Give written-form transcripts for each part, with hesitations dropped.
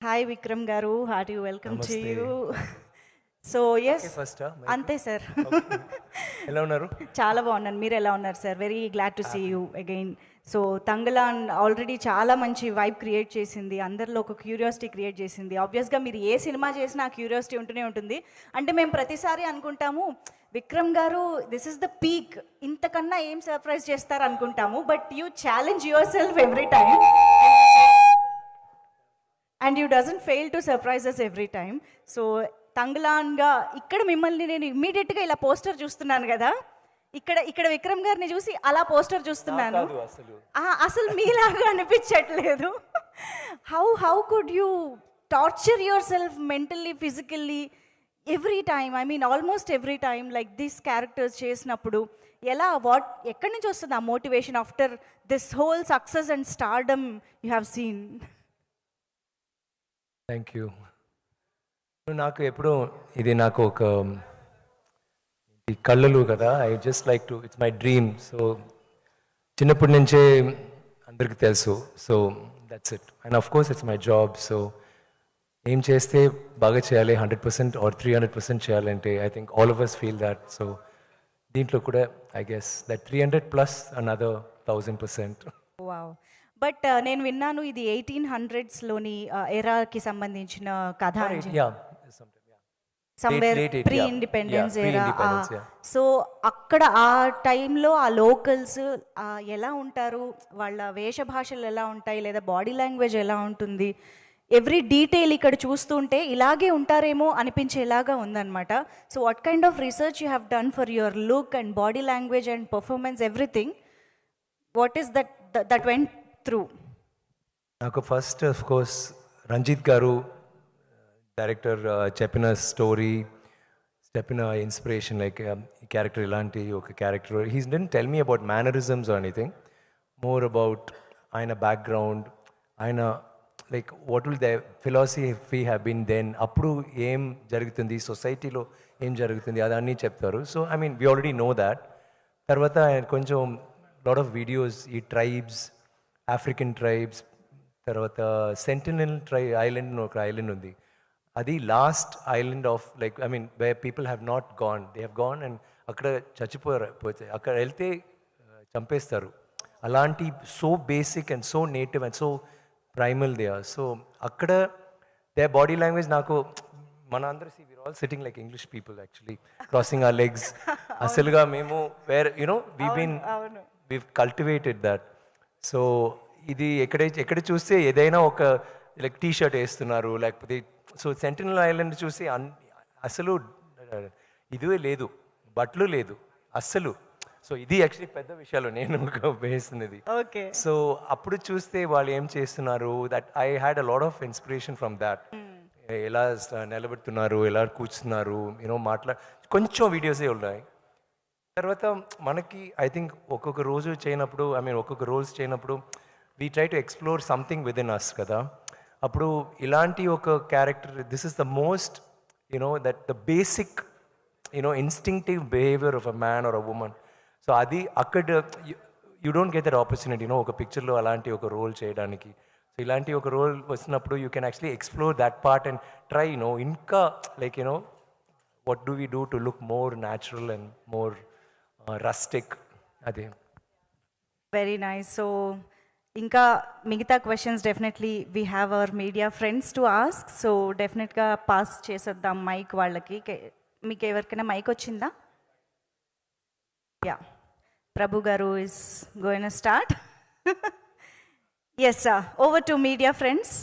Hi Vikram గారు, hearty welcome to Namaste. You. So yes, ఫస్టా అంతే సార్. ఎలా ఉన్నారు? చాలా బాగున్నాను. మీరు ఎలా ఉన్నారు sir? Very glad to see you again. So Thangalaan already చాలా మంచి వైబ్ క్రియేట్ చేసింది, అందరిలో ఒక క్యూరియాసిటీ క్రియేట్ చేసింది. ఆబ్వియస్గా మీరు ఏ సినిమా చేసినా ఆ క్యూరియాసిటీ ఉంటూనే ఉంటుంది. అంటే మేము ప్రతిసారి అనుకుంటాము విక్రమ్ గారు దిస్ ఇస్ ద పీక్, ఇంతకన్నా ఏం సర్ప్రైజ్ చేస్తారు అనుకుంటాము. But you challenge yourself every time and you doesn't fail to surprises every time. So తంగ్లాన్గా ఇక్కడ మిమ్మల్ని నేను ఇమ్మీడియట్గా ఇలా పోస్టర్ చూస్తున్నాను కదా, ఇక్కడ ఇక్కడ విక్రమ్ గారిని చూసి అలా పోస్టర్ చూస్తున్నాను. అసలు మీలాగా అనిపించట్లేదు. How could you torture your self mentally, physically every time? I mean almost every time like this characters చేసినప్పుడు ఎలా, ఎక్కడి నుంచి వస్తుంది ఆ motivation after this whole success and stardom you have seen? Thank you. నాకు ఎప్పుడు ఇది నాకు ఒక కళ్ళలు కదా, I just like to, it's my dream. So చిన్నప్పటి నుంచే అందరికీ తెలుసు. So that's it. And of course it's my job. So ఏం చేస్తే బాగా చేయాలి, 100% ఆర్ 300% చేయాలంటే I think all of us feel that. So దీంట్లో కూడా I guess that 300 plus another 1000%. Wow. But నేను విన్నాను ఇది 1800s ఎరాకి సంబంధించిన కథ, somewhere pre independence era. So అక్కడ ఆ టైంలో ఆ లోకల్స్ ఎలా ఉంటారు, వాళ్ళ వేషభాషలు ఎలా ఉంటాయి, లేదా బాడీ లాంగ్వేజ్ ఎలా ఉంటుంది, ఎవ్రీ డీటెయిల్ ఇక్కడ చూస్తుంటే ఇలాగే ఉంటారేమో అనిపించేలాగా ఉందన్నమాట. So what kind of research you have done for your look and body language and performance, everything? What is that went through? నాకు ఫస్ట్ ఆఫ్ కోర్స్ రంజిత్ గారు డైరెక్టర్ చెప్పిన స్టోరీ, చెప్పిన ఇన్స్పిరేషన్, లైక్ ఈ క్యారెక్టర్ ఇలాంటి ఒక character. He didn't tell me about mannerisms or anything, more about ఆయన background, ఆయన like what will the philosophy have been then, అప్పుడు ఏం జరుగుతుంది సొసైటీలో, ఏం జరుగుతుంది అదన్నీ చెప్తారు. So I mean we already know that. తర్వాత ఆయన కొంచెం లాట్ ఆఫ్ వీడియోస్, ఈ ట్రైబ్స్, ఆఫ్రికన్ ట్రైబ్స్, తర్వాత సెంటినల్ ఐలాండ్ ఒక ఐలాండ్ ఉంది, అది last island of like I mean way people have not gone, they have gone and అక్కడ చచ్చిపోతే అక్కడ వెళ్తే చంపేస్తారు. అలాంటి so basic and so native and so primal they are. So అక్కడ దే బాడీ లాంగ్వేజ్ నాకు, మన అందరూ we are all sitting like English people actually, crossing our legs. అసలుగా మేము where you know we cultivated that. So ఇది ఎక్కడ చూస్తే ఏదైనా ఒక లైక్ టీ షర్ట్ వేస్తున్నారు, లేకపోతే సో సెంటినల్ ఐలాండ్ చూసి అసలు ఇదే లేదు, బట్టలు లేదు అస్సలు. సో ఇది యాక్చువల్లీ పెద్ద విషయాలు నేను వేస్తున్నది. ఓకే. సో అప్పుడు చూస్తే వాళ్ళు ఏం చేస్తున్నారు, that I had a lot of inspiration from that. ఎలా నిలబెడుతున్నారు, ఎలా కూర్చున్నారు, యూనో కొంచెం వీడియోసే ఉన్నాయి. తర్వాత మనకి ఐ థింక్ ఒక్కొక్క రోజు చేయనప్పుడు, ఐ మీన్ ఒక్కొక్క రోల్స్ చేయనప్పుడు we try to explore something within us కదా. అప్పుడు ఇలాంటి ఒక character, this is the most you know that the basic you know instinctive behaviour of a man or a woman. So అది అక్కడ you don't get that opportunity you know ఒక పిక్చర్లో అలాంటి ఒక రోల్ చేయడానికి. సో ఇలాంటి ఒక రోల్ వచ్చినప్పుడు you can actually explore that part and try you know ఇంకా like you know what do we do to look more natural and more rustic? అదే. Very nice. సో ఇంకా మిగతా questions definitely we have our media friends to ask. So డెఫినెట్గా pass చేసేద్దాం mike వాళ్ళకి. మీకు ఎవరికైనా mike వచ్చిందా? Yeah, Prabhu garu is going to start. Yes sir, over to media friends.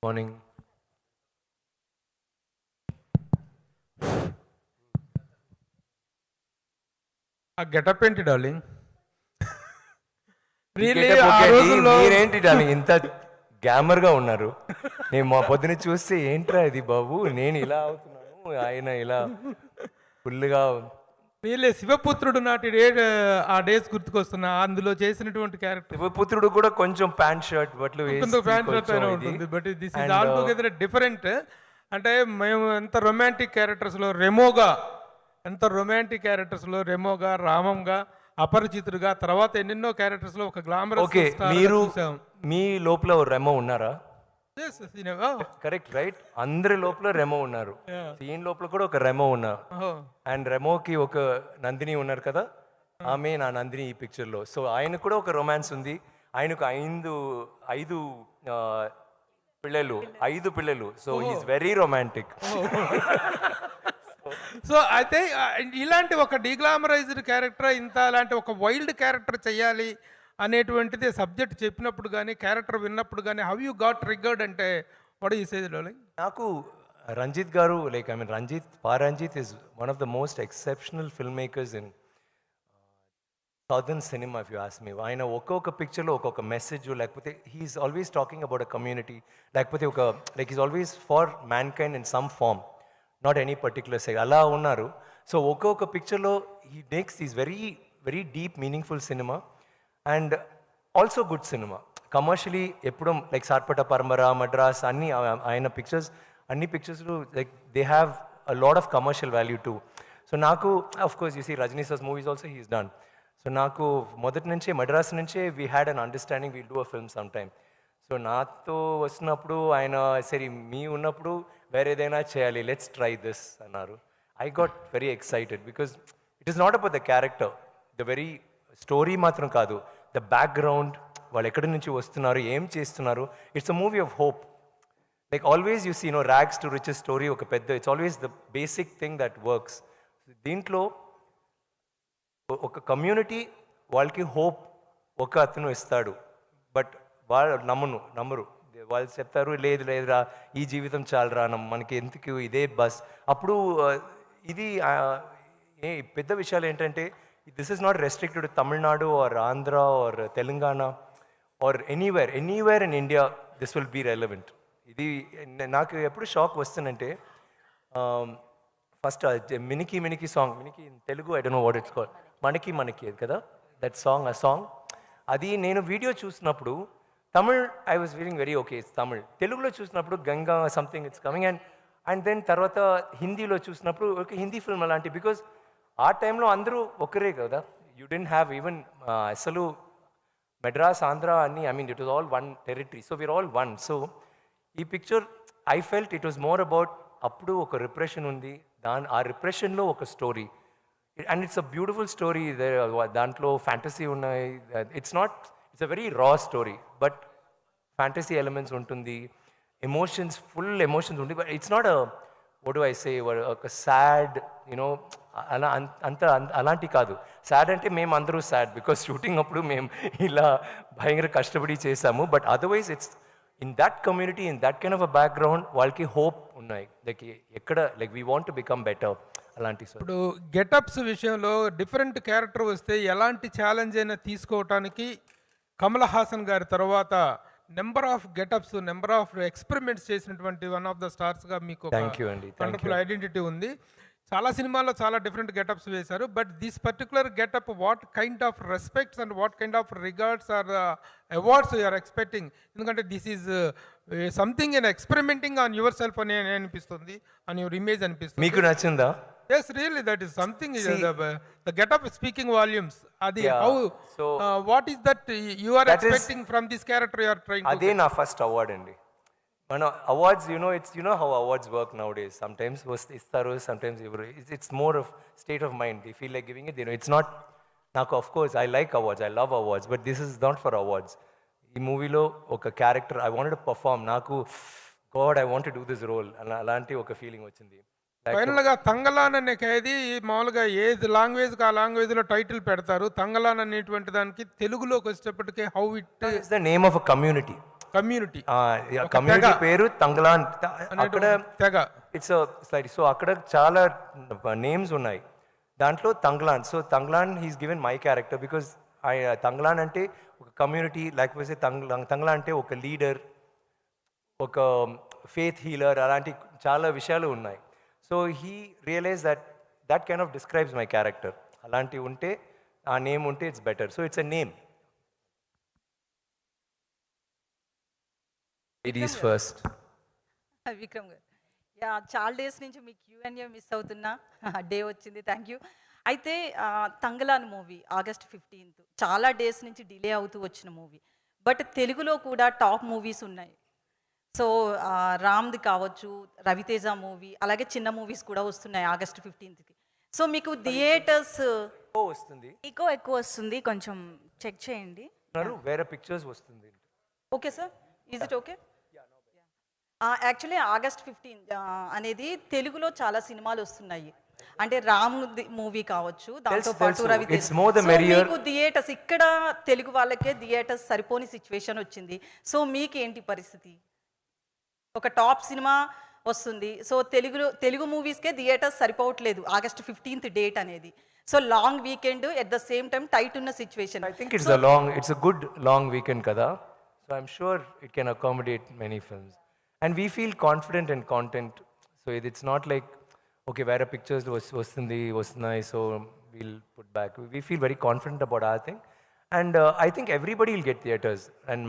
Morning. ఆ గెటప్ ఏంటి డార్లింగ్? మీరేంటి డార్లింగ్ ఇంత గ్యామర్ గా ఉన్నారు? నేను మా పొద్దున చూస్తే ఏంట్రా ఇది బాబు, నేను ఇలా అవుతున్నాను, ఆయన ఇలా ఫుల్గా. వీళ్ళే శివపుత్రుడు నాటి ఆ డేస్ గుర్తుకొస్తున్నా, అందులో చేసినటువంటి క్యారెక్టర్. శివపుత్రుడు కూడా కొంచెం ప్యాంట్ షర్ట్ బట్లు ప్యాంట్ షర్ట్ అయినా ఉంటుంది, but this is all together different. అంటే మేము ఎంత రొమాంటిక్ క్యారెక్టర్స్లో రెమోగా, ఎంత రొమాంటిక్ క్యారెక్టర్స్లో రెమోగా, రామంగా, అపరిచితుడుగా, తర్వాత ఎన్నెన్నో క్యారెక్టర్స్ లో ఒక గ్లామరస్ ఓకే, స్టార్ మీరు చూసాం. మీ లోపల రెమో ఉన్నారా? Yes, you know, correct right, అందరి లోపల రెమో ఉన్నారు. ఈయన లోపల కూడా ఒక రెమో ఉన్నారు. oh, అండ్ రెమోకి ఒక నందిని ఉన్నారు కదా, ఆమె నా నందిని ఈ పిక్చర్లో. సో ఆయన కూడా ఒక రొమాన్స్ ఉంది. ఆయనకు ఐదు ఆ, పిల్లలు. So is very romantic. So అయితే ఇలాంటి ఒక డీగ్లామరైజ్డ్ క్యారెక్టర్, ఇంత అలాంటి ఒక వైల్డ్ క్యారెక్టర్ చేయాలి అనేటువంటిది సబ్జెక్ట్ చెప్పినప్పుడు కానీ, క్యారెక్టర్ విన్నప్పుడు కానీ, హౌ యూ గాట్ ట్రిగ్గర్డ్ అంటే వాట్ యూ సే డార్లింగ్? నాకు Ranjith garu, like I mean Ranjith is one of the most exceptional film makers in southern cinema if you ask me. ఆయన ఒక్కొక్క పిక్చర్లో ఒక్కొక్క మెసేజ్, లేకపోతే he's always talking about a community, లేకపోతే ఒక like is always for mankind in some form, not any particular side అలా ఉన్నారు. So ఒక్కొక్క పిక్చర్లో he makes these very very deep meaningful cinema and also good cinema. Commercially ఎప్పుడు like Sarpatta Parambarai, Madras అన్ని ఆయన pictures, అన్ని పిక్చర్స్లో like they have a lot of commercial value too. So నాకు of course you see Rajini sir's movies also he's done. So నాకు మొదటి నుంచే మద్రాస్ నుంచే we had an understanding will do a film some time. So నాతో వస్తున్నప్పుడు ఆయన సరే మీ ఉన్నప్పుడు వేరే ఏదైనా చేయాలి, లెట్స్ ట్రై దిస్ అన్నారు. I got very excited because it is not about the character, the very story మాత్రం కాదు, ద బ్యాక్గ్రౌండ్, వాళ్ళు ఎక్కడి నుంచి వస్తున్నారు, ఏం చేస్తున్నారు. It's a movie of hope. Like always you see rags to riches story, ఒక పెద్ద, it's always the basic thing that works. దీంట్లో ఒక కమ్యూనిటీ వాళ్ళకి హోప్ ఒక అతను ఇస్తాడు, బట్ వాళ్ళు నమ్మరు. వాళ్ళు చెప్తారు లేదురా ఈ జీవితం చాలరా, మనకి ఎందుకు ఇదే బస్. అప్పుడు ఇది పెద్ద విషయాలు ఏంటంటే this is not restricted to Tamil Nadu or Andhra or Telangana or anywhere in India, this will be relevant. ఇది నాకు ఎప్పుడు షాక్ వస్తుందంటే ఫస్ట్ మినికి సాంగ్, మినికి in Telugu I don't know what it's called, మనకి కదా దట్ సాంగ్, ఆ సాంగ్ అది నేను వీడియో చూసినప్పుడు Tamil I was feeling very okay, it's Tamil. తెలుగులో చూసినప్పుడు Ganga something it's coming and then తర్వాత హిందీలో చూసినప్పుడు ఒక హిందీ ఫిల్మ్ అలాంటి, బికాజ్ ఆ టైంలో అందరూ ఒకరే కదా, యూ డెంట్ హ్యావ్ ఈవెన్ అసలు మెడ్రాస్ ఆంధ్ర అన్ని, I mean it was all one territory, so we're all one. So ఈ picture I felt it was more about అప్పుడు ఒక రిప్రెషన్ ఉంది, ఆ రిప్రెషన్లో ఒక story and it's a beautiful story. దాంట్లో ఫ్యాంటసీ ఉన్నాయి, it's a very raw story, but fantasy elements ఉంటుంది, ఎమోషన్స్, ఫుల్ ఎమోషన్స్ ఉంటుంది. But it's not what do I say ఒక సాడ్ యూనో అలా అలాంటి కాదు. సాడ్ అంటే మేము అందరూ సాడ్ బికాస్ షూటింగ్ అప్పుడు మేము ఇలా భయంకర కష్టపడి చేసాము, but otherwise it's in that community, in that kind of a background వాళ్ళకి హోప్ ఉన్నాయి, లైక్ ఎక్కడ like we want to become better అలాంటి. ఇప్పుడు గెటప్స్ విషయంలో డిఫరెంట్ క్యారెక్టర్ వస్తే ఎలాంటి ఛాలెంజ్ అయినా తీసుకోవటానికి కమల్ హాసన్ గారి తర్వాత number of getups, number of experiments చేసినటువంటి వన్ ఆఫ్ ద స్టార్స్గా మీకు వండర్ఫుల్ ఐడెంటిటీ ఉంది. చాలా సినిమాల్లో చాలా డిఫరెంట్ గెటప్స్ వేశారు, but this particular getup what kind of respects and what kind of regards or awards you're expecting? ఎందుకంటే this is something in experimenting on yourself అని అనిపిస్తుంది, ఆన్ యువర్ ఇమేజ్ అనిపిస్తుంది. మీకు నచ్చిందా? Yes, really, that is something. The get-up is speaking volumes. Adi, Yeah. how? So What is that you are that expecting from this character you are trying to? అదే నా first award అండి. మన awards it's how awards work nowadays. Sometimes ఇస్తారు, sometimes ఇవ్వరు. It's more of state of mind. They feel like giving it, it's not. నాకు of course I like awards, I love awards, but this is not for awards. ఈ మూవీలో ఒక character I wanted to perform, నాకు God I want to do this role అలాంటి ఒక feeling వచ్చింది. Final గా తంగలాన్ అనే ఖైదీ మామూలుగా ఏ లాంగ్వేజ్ ఆ లాంగ్వేజ్ లో టైటిల్ పెడతారు. తంగలాన్ అనేటువంటి దానికి తెలుగులోకి వచ్చేటప్పటికే how it is the name of a community. Community పేరు తంగలాన్. అక్కడ తెగ ఇట్స్ సో అక్కడ చాలా నేమ్స్ ఉన్నాయి, దాంట్లో Thangalaan. So Thangalaan he's given my character because Thangalaan అంటే ఒక కమ్యూనిటీ, లేకపోతే తంగలాన్ అంటే ఒక లీడర్, ఒక ఫేత్ హీలర్, అలాంటి చాలా విషయాలు ఉన్నాయి. So he realize that kind of describes my character. అలాంటివి ఉంటే, ఆ నేమ్ ఉంటే it's better. So it's a name. Ladies first. Vikram garu, yeah చాలా డేస్ నుంచి మీ Q&A మిస్ అవుతున్నా, డే వచ్చింది, థ్యాంక్ యూ. అయితే తంగలాన్ మూవీ ఆగస్ట్ 15th చాలా డేస్ నుంచి డిలే అవుతూ వచ్చిన మూవీ. బట్ తెలుగులో కూడా టాప్ మూవీస్ ఉన్నాయి. సో రామ్ది కావచ్చు, రవితేజ మూవీ, అలాగే చిన్న మూవీస్ కూడా వస్తున్నాయి ఆగస్ట్ 15th. సో మీకు థియేటర్స్ వస్తుంది, ఎక్కువ వస్తుంది, కొంచెం చెక్ చేయండి. వేరే పిక్చర్స్ వస్తుంది. Okay sir, is it okay? Actually August 15 అనేది తెలుగులో చాలా సినిమాలు వస్తున్నాయి. అంటే రామ్ మూవీ కావచ్చు, దాంతో పాటు Raviteja. It's more the merrier. మీకు థియేటర్స్ ఇక్కడ తెలుగు వాళ్ళకే థియేటర్స్ సరిపోని సిచ్యువేషన్ వచ్చింది. సో మీకేంటి పరిస్థితి? ఒక టాప్ సినిమా వస్తుంది, సో తెలుగు మూవీస్కే థియేటర్స్ సరిపోవట్లేదు ఆగస్ట్ 15th డేట్ అనేది. So long weekend at the same time tight ఉన్న situation. I think it's a good long weekend kada, so I'm sure it can accommodate many films, and we feel confident in content. So it's not like okay where pictures vastunnayi so we'll put back. We feel very confident about our thing, and I think everybody will get theaters, and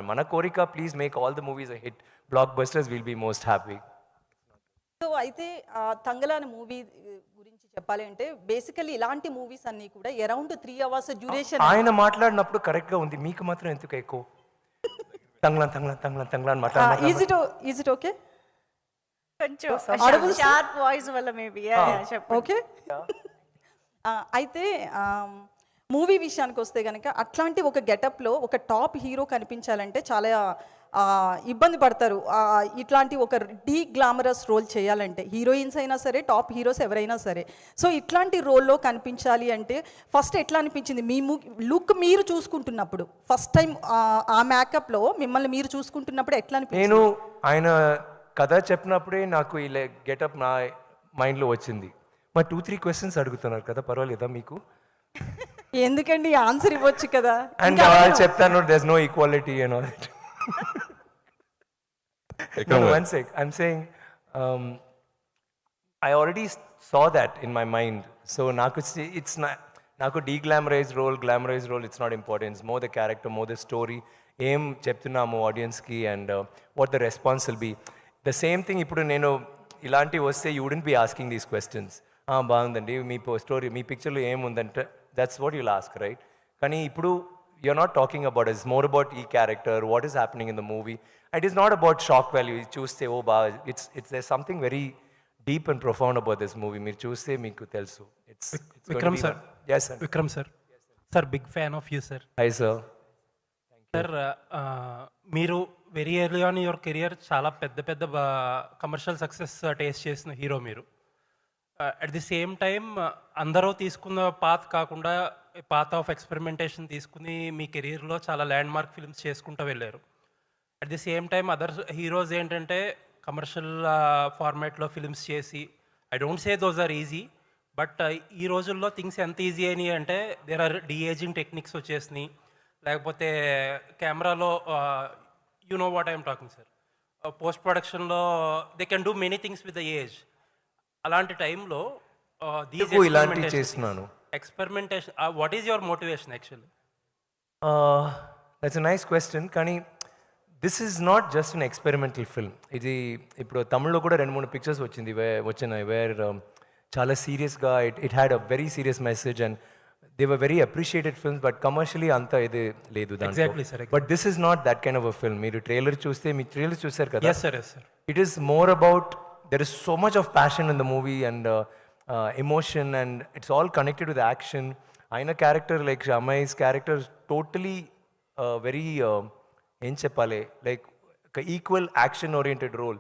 mana korika, please make all the movies a hit, blockbusters. We'll be most happy. So అయితే Thangalaan movie గురించి చెప్పాలి అంటే basically ఇలాంటి movies అన్నీ కూడా around 3 hours duration. ఆయన మాట్లాడినప్పుడు correct గా ఉంది, మీకు మాత్రం ఎందుకు ఎక్కువ తంగ్లాన్ మాట్లాడారు? Is it okay? కొంచెం షార్ప్ వాయిస్ వల్ల మేబీ చెప్పండి. ఓకే. అయితే మూవీ విషయానికి వస్తే కనుక అట్లాంటి ఒక గెటప్లో ఒక టాప్ హీరో కనిపించాలంటే చాలా ఇబ్బంది పడతారు. ఇట్లాంటి ఒక గ్లామరస్ రోల్ చేయాలంటే హీరోయిన్స్ అయినా సరే, టాప్ హీరోస్ ఎవరైనా సరే. సో ఇట్లాంటి రోల్లో కనిపించాలి అంటే ఫస్ట్ ఎట్లా అనిపించింది మీ లుక్ మీరు చూసుకుంటున్నప్పుడు? ఫస్ట్ టైం ఆ మేకప్లో మిమ్మల్ని మీరు చూసుకుంటున్నప్పుడు ఎట్లా అనిపించింది? నేను ఆయన కథ చెప్పినప్పుడే నాకు ఈ గెటప్ నా మైండ్లో వచ్చింది. మా 2-3 questions అడుగుతున్నారు కదా, పర్వాలేదా మీకు? ఎందుకండి, ఆన్సర్ ఇవ్వచ్చు కదా. అండ్ చెప్తాను, there's no equality and all that. No, one sec. I'm saying I already saw that in my mind. So it's not నాకు glamorized role, it's not important. It's more the character, more the story. ఏం చెప్తున్నాము ఆడియన్స్కి and what the response will be. The same thing ఇప్పుడు నేను ఇలాంటివి వస్తే you wouldn't be asking these questions. బాగుందండి మీ story, మీ పిక్చర్లో ఏముందంటే that's what you'll ask, right? కానీ ఇప్పుడు you're not talking about it. It's more about character, what is happening in the movie. It is not about shock value. You choose say, it's there's something very deep and profound about this movie. Meer choose meeku telsu. It's Vikram sir. Yes sir. Vikram sir. Sir, big fan of you sir. Hi sir. Sir, మీరు very early on your career చాలా పెద్ద commercial success taste చేసిన hero మీరు. At the same time అందరూ తీసుకున్న path కాకుండా path of experimentation తీసుకుని మీ కెరీర్లో చాలా ల్యాండ్ మార్క్ ఫిల్మ్స్ చేసుకుంటూ వెళ్ళారు. At the same time other heroes ఏంటంటే కమర్షియల్ ఫార్మాట్లో ఫిల్మ్స్ చేసి, I don't say those are easy, but ఈ రోజుల్లో థింగ్స్ ఎంత ఈజీ అయినాయి అంటే దేర్ ఆర్ డిఏజింగ్ టెక్నిక్స్ వచ్చేసినాయి, లేకపోతే కెమెరాలో you know what I'm talking sir, post ప్రొడక్షన్లో they can do many things with the age. అలాంటి టైంలో ఇలాంటి చేస్తున్నాను experimentation, what is your motivation actually? That's a nice question. కానీ this is not just an experimental film. ఇది ఇప్పుడు తమిళ్లో కూడా 2-3 పిక్చర్స్ వచ్చినాయి వేర్ చాలా సీరియస్గా it had a very serious message and they were very appreciated films, but commercially అంత ఇది లేదు దాంట్లో. But this is not that kind of a film. మీరు ట్రైలర్ చూస్తారు కదా, it is more about there is so much of passion in the movie and emotion, and it's all connected with action. Aina character like Shamai's character totally very em cheppale like equal action oriented role.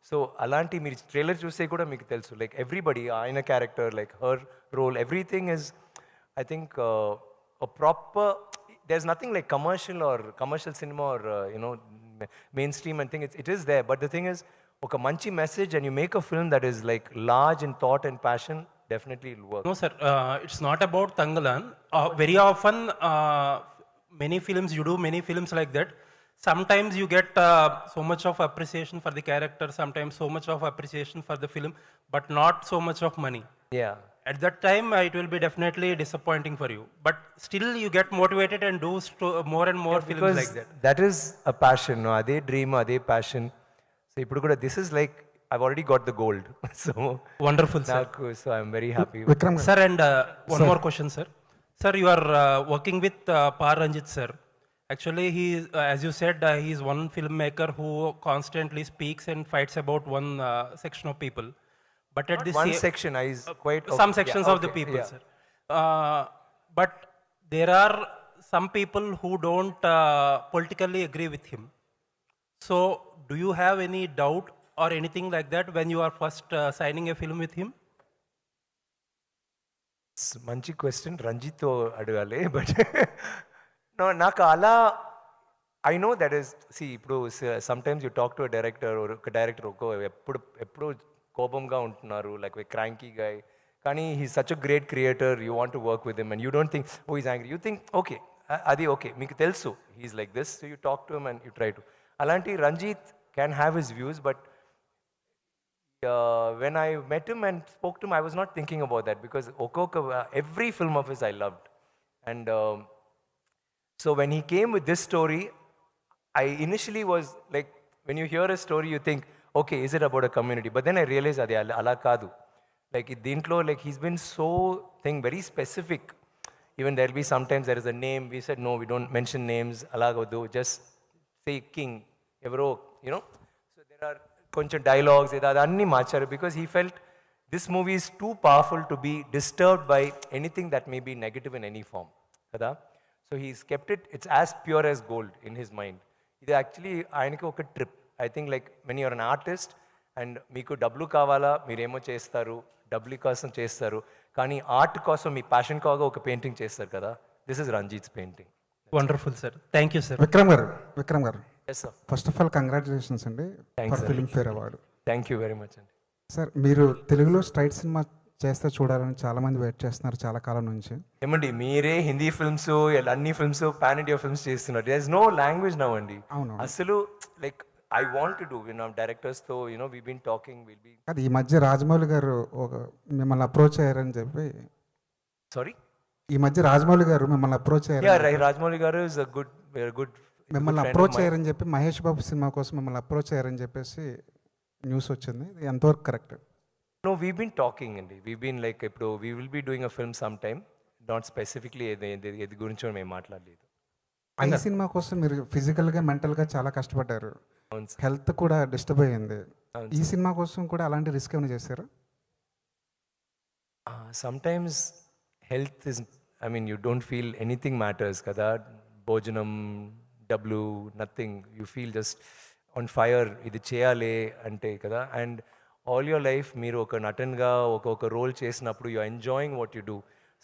So alanti meer trailer chuste kuda meeku telusu, like everybody Aina character, like her role, everything is I think a proper, there's nothing like commercial cinema or mainstream and thing. It is there, but the thing is ఒక మంచి message and you make a film that is like large in thought and passion, definitely it'll work. No sir, it's not about Tangalan. Very often many films, you do many films like that. Sometimes you get so much of appreciation for the character, sometimes so much of appreciation for the film, but not so much of money. Yeah. At that time it will be definitely disappointing for you, but still you get motivated and do more and more films like that. That is a passion, no? Ade dream, ade passion. So ఇప్పుడు కూడా this is like I've already got the gold. So, Wonderful, sir. so I'm very happy. Vikram గారు Sir, and one more question, sir. Sir, you are working with Pa Ranjit, sir. Actually, as you said, he is one filmmaker who constantly speaks and fights about one section of people. But at the One same section, I is quite some sections of the okay, people, yeah. sir. But there are some people who don't politically agree with him. So, do you have any doubt or anything like that when you are first signing a film with him? మంచి question రంజిత్తో అడగాలి but no నాకు అలా I know that is see ఇప్పుడు sometimes you talk to director ఒక director ఎప్పుడు కోపంగా ఉంటున్నారు లైక్ క్రాంకీ గాయ్ కానీ he such a great creator you want to work with him and you don't think oh is angry you think okay అది okay మీకు తెలుసు he's like this so you talk to him and you try to అలాంటి Ranjith can have his views but when I met him and spoke to him, I was not thinking about that because every film of his I loved. And so when he came with this story, I initially was like, when you hear a story, you think, okay, is it about a community? But then I realized that ala kadu. Like dintlo, like he's been so very specific. Even there'll be sometimes there is a name. We said no, we don't mention names. Alagodu, just say king, evro, you know. So there are కొంచెం dialogues అన్నీ మార్చారు because he felt this movie is too powerful to be disturbed by anything that may be negative in any form కదా so he's kept it's as pure as gold in his mind ఇది actually ఆయనకి ఒక trip I think like when you're an artist and మీకు డబ్బులు కావాలా మీరేమో చేస్తారు డబ్బులు కోసం చేస్తారు కానీ ఆర్ట్ కోసం మీ ప్యాషన్ కాగా ఒక పెయింటింగ్ చేస్తారు కదా this is Ranjith's painting Wonderful, sir. Thank you, sir. Vikram గారు yes sir first of all congratulations అండి for Filmfare award. Thank you very much అండి సార్ మీరు తెలుగులో స్ట్రైట్ సినిమా చేస్తే చూడాలని చాలా మంది వెయిట్ చేస్తున్నారు చాలా కాలం నుంచి. ఏమండి మీరే హిందీ ఫిల్మ్స్ అన్ని ఫిల్మ్స్ పాన్ ఇండియా ఫిల్మ్స్ చేస్తున్నారు there is no language now అండి అవును. అసలు like I want to do directors తో we been talking will be అది ఈ మధ్య రాజమౌళి గారు మిమ్మల్ని అప్రోచ్ అయ్యారని చెప్పి సారీ ఈ మధ్య రాజమౌళి గారు మిమ్మల్ని అప్రోచ్ అయ్యారు రాజమౌళి గారు ఇస్ అ గుడ్ మిమ్మల్ని అప్రోచ్ అయ్యారని చెప్పి మహేష్ బాబు సినిమా కోసం మిమ్మల్ని అప్రోచ్ అయ్యారని చెప్పేసి న్యూస్ వచ్చింది. ఇది ఎంతవరకు correct? No we been talking అండి వీ బీన్ లైక్ ఇప్పుడు we will be doing a film some time not specifically ఏది గురించో మేము మాట్లాడలేదు. ఈ సినిమా కోసం మీరు ఫిజికల్గా మెంటల్గా చాలా కష్టపడ్డారు, అవును సార్. హెల్త్ కూడా డిస్టర్బ్ అయ్యింది. అవును ఈ సినిమా కోసం కూడా అలాంటి రిస్క్ ఏమైనా చేశారు? Sometimes health is I mean you don't feel anything matters కదా భోజనం డబ్బులు nothing you feel just on fire ఇది చేయాలి అంటే కదా అండ్ ఆల్ యువర్ లైఫ్ మీరు ఒక నటన్గా ఒక రోల్ చేసినప్పుడు you enjoying what you do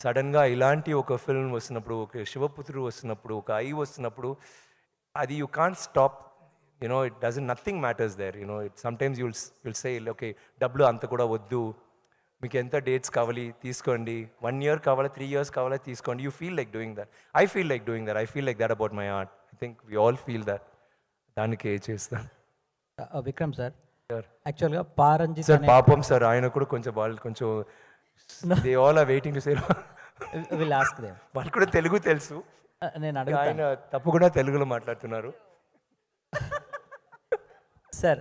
సడన్గా ఇలాంటి ఒక ఫిల్మ్ వస్తున్నప్పుడు ఒక శివపుత్రుడు వస్తున్నప్పుడు ఒక ఐ వస్తున్నప్పుడు అది you can't stop it doesn't nothing matters there it sometimes you'll say okay డబ్బులు అంత కూడా వద్దు మీకు ఎంత డేట్స్ కావాలి తీసుకోండి 1 year కావాలా 3 years కావాలా తీసుకోండి you feel like doing that I feel like doing that I feel like that about my art I think we all feel that దానికి చేస్తాను విక్రమ్ సార్ సార్ యాక్చువల్గా పారంజిత్ సార్ పాపం సార్ ఆయన కూడా కొంచెం వాళ్ళు కొంచెం they all are waiting to say will ask them వాళ్ళు కూడా తెలుగు తెలుసు నేను ఆయన అడుగుతాను తప్పకుండా తెలుగులో మాట్లాడుతున్నారు సార్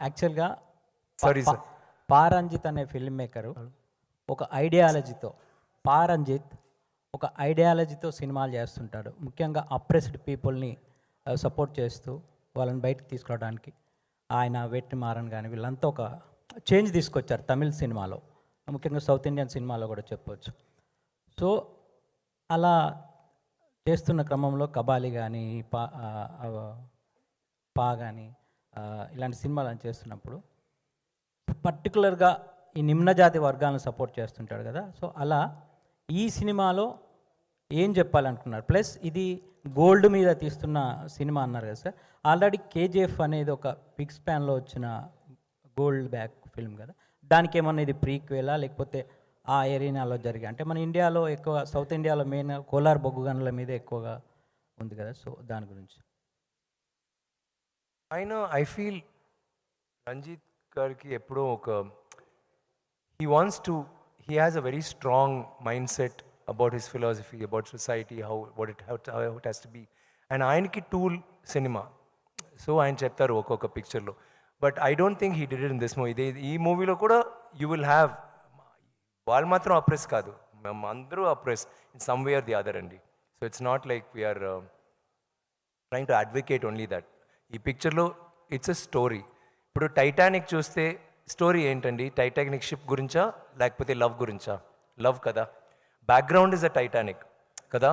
యాక్చువల్గా సారీ సార్ పారంజిత్ అనే ఫిల్మ్ మేకరు ఒక ఐడియాలజీతో ఒక ఐడియాలజీతో సినిమాలు చేస్తుంటాడు. ముఖ్యంగా అప్రెస్డ్ పీపుల్ని సపోర్ట్ చేస్తూ వాళ్ళని బయటకు తీసుకురావడానికి ఆయన వెట్రిమారన్ కానీ వీళ్ళంతా ఒక చేంజ్ తీసుకొచ్చారు తమిళ సినిమాలో, ముఖ్యంగా సౌత్ ఇండియన్ సినిమాలో కూడా చెప్పవచ్చు. సో అలా చేస్తున్న క్రమంలో కబాలి కానీ పా కానీ ఇలాంటి సినిమాలను చేస్తున్నప్పుడు పర్టికులర్గా ఈ నిమ్న జాతి వర్గాలను సపోర్ట్ చేస్తుంటాడు కదా. సో అలా ఈ సినిమాలో ఏం చెప్పాలనుకున్నారు? ప్లస్ ఇది గోల్డ్ మీద తీస్తున్న సినిమా అన్నారు కదా సార్. ఆల్రెడీ కేజీఎఫ్ అనేది ఒక బిగ్ స్పాన్లో వచ్చిన గోల్డ్ బ్యాక్ ఫిల్మ్ కదా, దానికి ఏమన్నా ఇది ప్రీక్వెలా లేకపోతే ఆ ఏరియాలో జరిగే అంటే మన ఇండియాలో ఎక్కువ సౌత్ ఇండియాలో మెయిన్ కోలార్ బొగ్గు గనుల మీద ఎక్కువగా ఉంది కదా, సో దాని గురించి. ఐ ఫీల్ రంజిత్ గారికి ఎప్పుడో ఒక he has a very strong mindset about his philosophy, about society, how it has to be. And ఆయనకి టూల్ సినిమా సో ఆయన చెప్తారు ఒక్కొక్క పిక్చర్లో but I don't think he did it in this movie. ఈ మూవీలో కూడా యూ విల్ హ్యావ్, వాళ్ళు మాత్రం అప్రెస్ కాదు, మేము అందరూ oppress in some way or the other అండి. So it's not like we're trying to advocate only that. ఈ పిక్చర్లో ఇట్స్ ఎ స్టోరీ. ఇప్పుడు టైటానిక్ చూస్తే స్టోరీ ఏంటండి? టైటానిక్ షిప్ గురించా లేకపోతే లవ్ గురించా? లవ్ కదా. బ్యాక్గ్రౌండ్ ఇస్ అ టైటానిక్ కదా,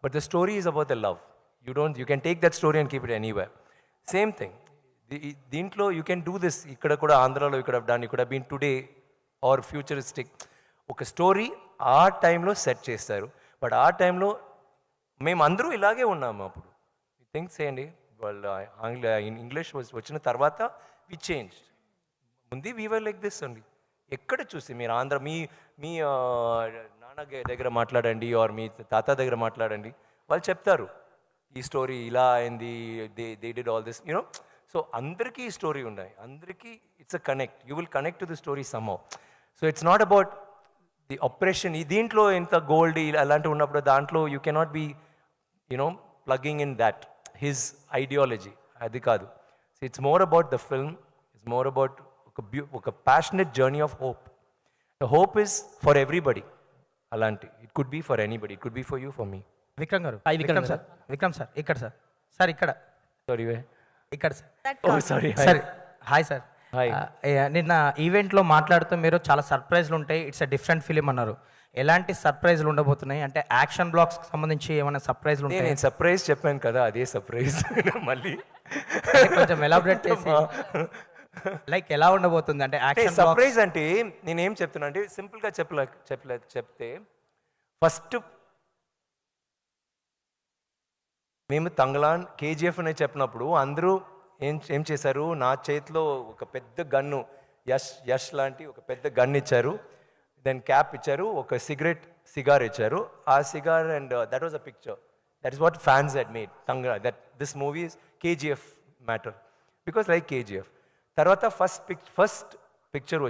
but the story is about the love. You can take that story and keep it anywhere. Same thing దీంట్లో you can do this. ఇక్కడ కూడా ఆంధ్రాలో ఇక్కడ డన్, ఇక్కడ బీన్ టుడే ఆర్ ఫ్యూచరిస్టిక్ ఒక story ఆ టైంలో సెట్ చేస్తారు. బట్ ఆ టైంలో మేము అందరూ ఇలాగే ఉన్నాము. అప్పుడు థింక్స్ చేయండి, వాళ్ళు ఇంగ్లీష్ వచ్చిన తర్వాత వి చేంజ్డ్. ముందు వీ వర్ లైక్ దిస్ అండి. ఎక్కడ చూసి మీరు ఆంధ్ర మీ మీ నాన్న దగ్గర మాట్లాడండి ఆర్ మీ తాత దగ్గర మాట్లాడండి, వాళ్ళు చెప్తారు ఈ స్టోరీ ఇలా అయింది, they did all this you know. So అందరికీ ఈ స్టోరీ ఉన్నాయి, అందరికీ it's a connect. You will connect to the story somehow. So it's not about the operation. ఈ దీంట్లో ఎంత గోల్డ్ అలాంటివి ఉన్నప్పుడు దాంట్లో you cannot be you know plugging in that his ideology. అది కాదు. So it's more about the film, it's more about ఒక passionate journey of hope. The hope is for everybody. అలాంటి it could be for anybody, it could be for you, for me. Vikram garu, Vikram sir, Vikram sir ఇక్కడ sir, sir ఇక్కడ, sorry ఇక్కడ sir, sorry sir hi sir. Hi. నిన్న ఈవెంట్లో మాట్లాడుతూ మీరు చాలా సర్ప్రైజ్లు ఉంటాయి, ఇట్స్ అ డిఫరెంట్ ఫిలిం అన్నారు. ఎలాంటి సర్ప్రైజ్లు ఉండబోతున్నాయి? అంటే యాక్షన్ బ్లాక్స్ సంబంధించి ఏమైనా సర్ప్రైజ్లు ఉంటాయి? నేను సర్ప్రైజ్ చెప్పాను కదా, అదే సర్ప్రైజ్ మళ్ళీ కొంచెం ఎలాబరేట్ చేసి లైక్ ఎలా ఉండబోతుంది అంటే యాక్షన్ సర్ప్రైజ్ అంటే నేనేం చెప్తున్నా అంటే సింపుల్గా చెప్తే ఫస్ట్ మేము తంగ్లాన్ కేజీఎఫ్ అని చెప్పినప్పుడు అందరూ ఏం చేశారు, నా చేతిలో ఒక పెద్ద గన్ను యష్ లాంటి ఒక పెద్ద గన్ ఇచ్చారు, దెన్ క్యాప్ ఇచ్చారు, ఒక సిగార్ ఇచ్చారు. ఆ cigar and that was a picture. That is what fans had made Thangalaan, that this movie is KGF matter because like KGF. తర్వాత ఫస్ట్ పిక్చర్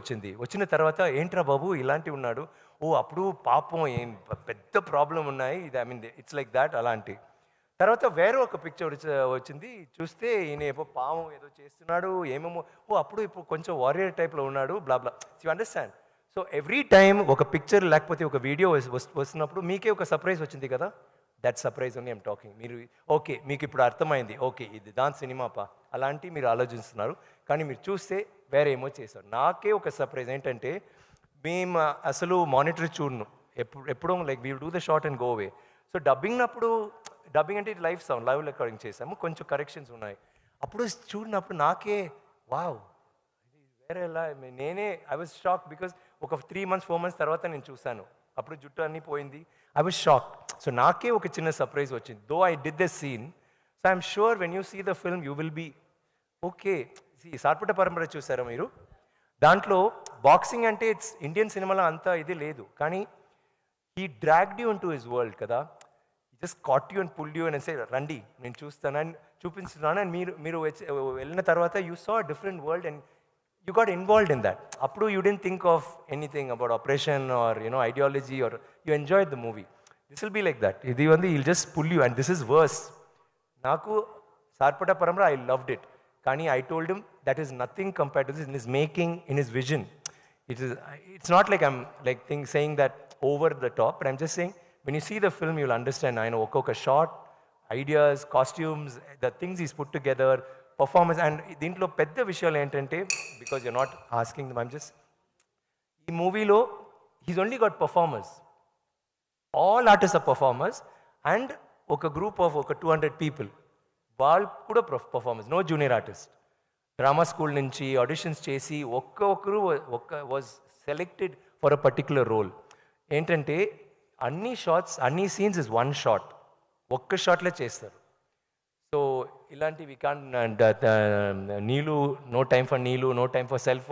వచ్చిన తర్వాత ఏంట్రా బాబు ఇలాంటి ఉన్నాడు, ఓ అప్పుడు పాపం ఏం పెద్ద ప్రాబ్లం ఉన్నాయి, ఇది I mean it's like that అలాంటి. తర్వాత వేరే ఒక పిక్చర్ వచ్చింది, చూస్తే ఈయన ఏమో పాము ఏదో చేస్తున్నాడు ఏమేమో, ఓ అప్పుడు ఇప్పుడు కొంచెం వారియర్ టైప్లో ఉన్నాడు, blah blah. You understand? So every time ఒక పిక్చర్ లేకపోతే ఒక వీడియో వస్తున్నప్పుడు మీకే ఒక సర్ప్రైజ్ వచ్చింది కదా, that surprise only I'm talking. మీరు ఓకే మీకు ఇప్పుడు అర్థమైంది, ఓకే ఇది దాని సినిమాపా అలాంటి మీరు ఆలోచిస్తున్నారు, కానీ మీరు చూస్తే వేరే ఏమో చేశారు. నాకే ఒక సర్ప్రైజ్ ఏంటంటే మేము అసలు మానిటర్ చూడను ఎప్పుడో like we do the short and go away. So dubbing అంటే లైవ్ సౌండ్ లైవ్ రికార్డింగ్ చేసాము, కొంచెం కరెక్షన్స్ ఉన్నాయి. అప్పుడు చూడినప్పుడు నాకే వావ్ వేరే ఎలా, ఐ వాజ్ షాక్ బికాస్ ఒక 3 months 4 months తర్వాత నేను చూశాను, అప్పుడు జుట్టు అన్నీ పోయింది. I was shock. సో నాకే ఒక చిన్న సర్ప్రైజ్ వచ్చింది. Though I did the scene, so I'm sure when you see the film you will be okay. Sarpatta Parambarai చూసారా మీరు? దాంట్లో బాక్సింగ్ అంటే ఇట్స్ ఇండియన్ సినిమాలో అంత ఇది లేదు, కానీ he dragged you into his world కదా. Just caught you and pull you and say రండి నేను చూస్తానని చూపిస్తున్నాను, అండ్ మీరు వెళ్ళిన తర్వాత you saw different world and you got involved in that. అప్పుడు you dent think of anything about operation or you know ideology or you enjoyed the movie. This will be like that. ఇది will just pull you and this is worse. నాకు సార్పట పరంపర I loved it, కానీ I told him that is nothing compared to this in his making, in his vision. It's not like I'm like saying that over the top, but I'm just saying when you see the film you'll understand. I know oka shot, ideas, costumes, the things he's put together, performance, and దీంట్లో పెద్ద విషయాలు ఏంటంటే because you're not asking them, I'm just ఈ మూవీలో he's only got performers. All artists are performers and ఒక group of ఒక 200 people వాళ్ళు కూడా performers, no junior artist. Drama school నుంచి ఆడిషన్స్ చేసి ఒక్కొక్కరు was selected for a particular role. ఏంటంటే అన్ని షాట్స్ అన్ని సీన్స్ ఇస్ వన్ షాట్, ఒక్క షాట్లో చేస్తారు. సో ఇలాంటివి నీళ్ళు నో టైం ఫర్ నీళ్ళు, no time for cell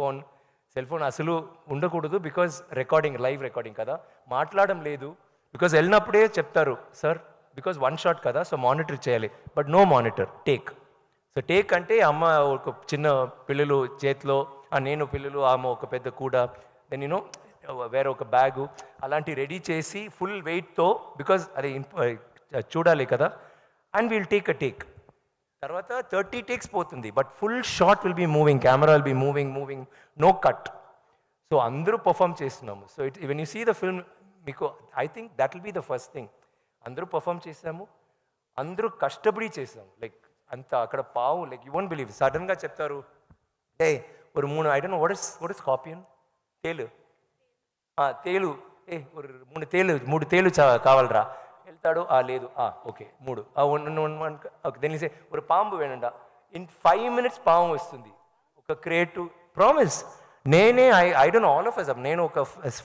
phone అసలు ఉండకూడదు బికాజ్ రికార్డింగ్ లైవ్ రికార్డింగ్ కదా, మాట్లాడడం లేదు. బికాజ్ వెళ్ళినప్పుడే చెప్తారు సార్ బికాజ్ వన్ షాట్ కదా సో మానిటర్ చేయాలి, but no monitor, take. So take అంటే అమ్మ ఒక చిన్న పిల్లలు చేతిలో, నేను పిల్లలు, ఆమె ఒక పెద్ద కూడ, దెన్ యూనో వేరే ఒక బ్యాగు అలాంటి రెడీ చేసి ఫుల్ వెయిట్తో బికాజ్ అది చూడాలి కదా, and we'll take a take. తర్వాత 30 takes పోతుంది, but full shot will be moving, camera will be moving, no cut. So అందరూ పర్ఫామ్ చేస్తున్నాము. So when you see the film, మీకు I think that will be the first thing. అందరూ perform చేసాము, అందరూ కష్టపడి చేసాము. లైక్ అంత అక్కడ పావు, లైక్ యూ వోంట్ బిలీవ్, సడన్గా చెప్తారు ఏ ஒரு 3 I don't know what is scorpion, తేలు తేలు, ஒரு 3 తేలు కావాలరా, వెళ్తాడు లేదు ఓకే 3 ఓకే దెన్ సే ஒரு పాంబు వేణండా, ఇన్ 5 minutes పాము వస్తుంది. ఒక క్రియేటివ్ ప్రామిస్. నేనే I don't know all of us, నేను ఒక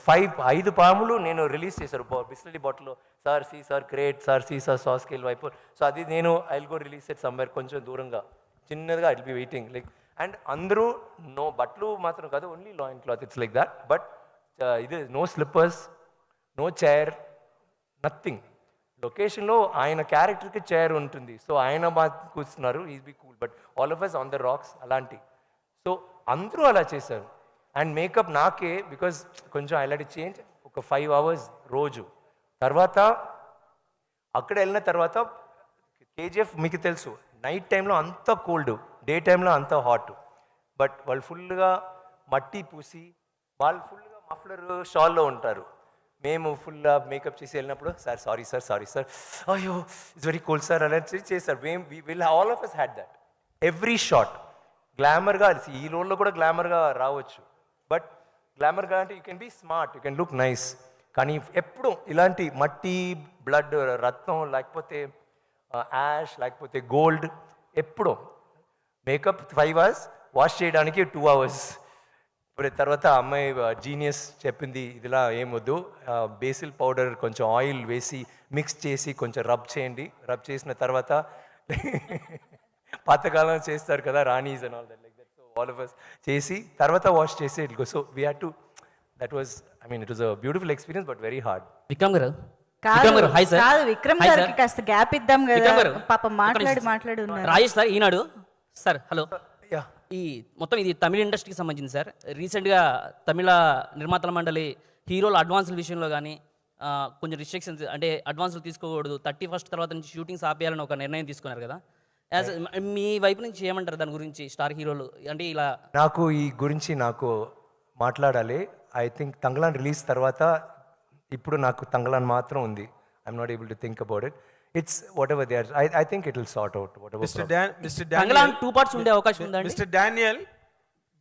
5 పాములు నేను రిలీజ్ చేశారు బిస్లరీ బాటిల్లో. Sir see sir create, sir see sir సాస్ స్కేల్ వైపు. సో అది నేను I will go release it somewhere, కొంచెం దూరంగా చిన్నదిగా I will be waiting. Like and అందరూ నో బట్టలు మాత్రం కాదు, only loin cloth, it's like that. But ఇది no slippers, no chair, nothing. లొకేషన్లో ఆయన క్యారెక్టర్కి చైర్ ఉంటుంది, సో ఆయన బాగా కూర్చున్నారు, is be cool. But all of us on the rocks అలాంటి. సో అందరూ అలా చేశారు. అండ్ మేకప్ నాకే, బికాజ్ కొంచెం ఐ లైట్ చేంజ్, ఒక 5 hours రోజు. తర్వాత అక్కడ వెళ్ళిన తర్వాత కేజీఎఫ్ మీకు తెలుసు, నైట్ టైంలో అంత కోల్డ్, డే టైంలో అంత హాట్. బట్ వాళ్ళు ఫుల్గా మట్టి పూసి, వాళ్ళు ఫుల్గా మఫ్లర్ షాల్లో ఉంటారు. మేము ఫుల్గా మేకప్ చేసి వెళ్ళినప్పుడు సార్ సారీ సార్ అయ్యో ఇట్స్ వెరీ కోల్డ్ సార్ అలా చేశారు. Will all of us had that. Every shot గ్లామర్గా, ఈ రోల్లో కూడా గ్లామర్గా రావచ్చు, బట్ గ్లామర్గా అంటే you can be smart, you can look nice. కానీ ఎప్పుడు ఇలాంటి మట్టి, బ్లడ్, రక్తం, లేకపోతే యాష్, లేకపోతే గోల్డ్, ఎప్పుడో మేకప్ 5 hours, వాష్ చేయడానికి 2 hours. ఇప్పుడు తర్వాత అమ్మాయి జీనియస్ చెప్పింది, ఇదిలా ఏమొద్దు, బేసిల్ పౌడర్ కొంచెం ఆయిల్ వేసి మిక్స్ చేసి కొంచెం రబ్ చేయండి. రబ్ చేసిన తర్వాత పాతకాలం చేస్తారు కదా ranis and all that, like that. So all of us చేసి తర్వాత వాష్ చేసి it go. So we had to, that was, I mean it was a beautiful experience, but very hard. Vikram garu, కాదు విక్రమ్ గారికి కాస్త గ్యాప్ ఇద్దాం కదా, పాప మాట్లాడి ఉన్నారు. రాజేష్ సార్, ఈనాడు సార్, హలో. ఈ మొత్తం ఇది తమిళ ఇండస్ట్రీకి సంబంధించింది సార్. రీసెంట్గా తమిళ నిర్మాతల మండలి హీరోల అడ్వాన్సుల విషయంలో కానీ కొంచెం రిస్ట్రిక్షన్స్, అంటే అడ్వాన్సులు తీసుకోకూడదు, 31st తర్వాత నుంచి షూటింగ్స్ ఆపేయాలని ఒక నిర్ణయం తీసుకున్నారు కదా. యాజ్ మీ వైపు నుంచి ఏమంటారు దాని గురించి? స్టార్ హీరోలు అంటే ఇలా, నాకు ఈ గురించి నాకు మాట్లాడాలి. ఐ థింక్ తంగలాన్ రిలీజ్ తర్వాత ఇప్పుడు నాకు తంగలాన్ మాత్రం ఉంది. I'm not able to think about it. It's whatever they are. I think it will sort out whatever. Mr. Daniel, Thangalaan 2 parts ఉండే అవకాశం ఉందండి. Mr. Daniel,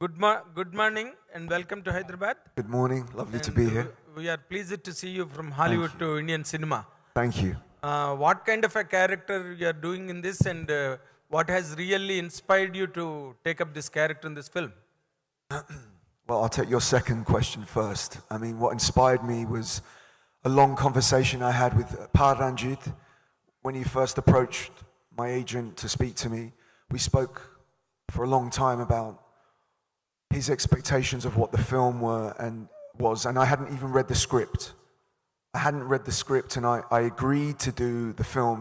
good morning and welcome to Hyderabad. Good morning, lovely to be here. We are pleased to see you from Hollywood to Indian cinema. Thank you. What kind of a character you are doing in this, and what has really inspired you to take up this character in this film? Well, I'll take your second question first. I mean, what inspired me was a long conversation I had with Paranjit. When he first approached my agent to speak to me, we spoke for a long time about his expectations of what the film was, and I hadn't even read the script. I hadn't read the script, and I agreed to do the film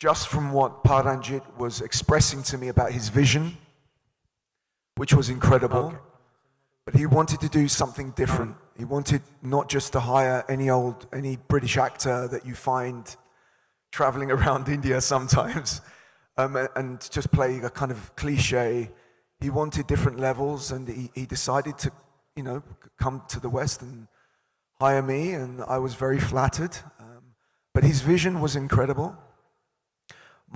just from what Paranjit was expressing to me about his vision, which was incredible. Okay. But he wanted to do something different. He wanted not just to hire any British actor that you find traveling around India sometimes, and just play a kind of cliche. He wanted different levels, and he decided to, come to the West and hire me, and I was very flattered. But his vision was incredible.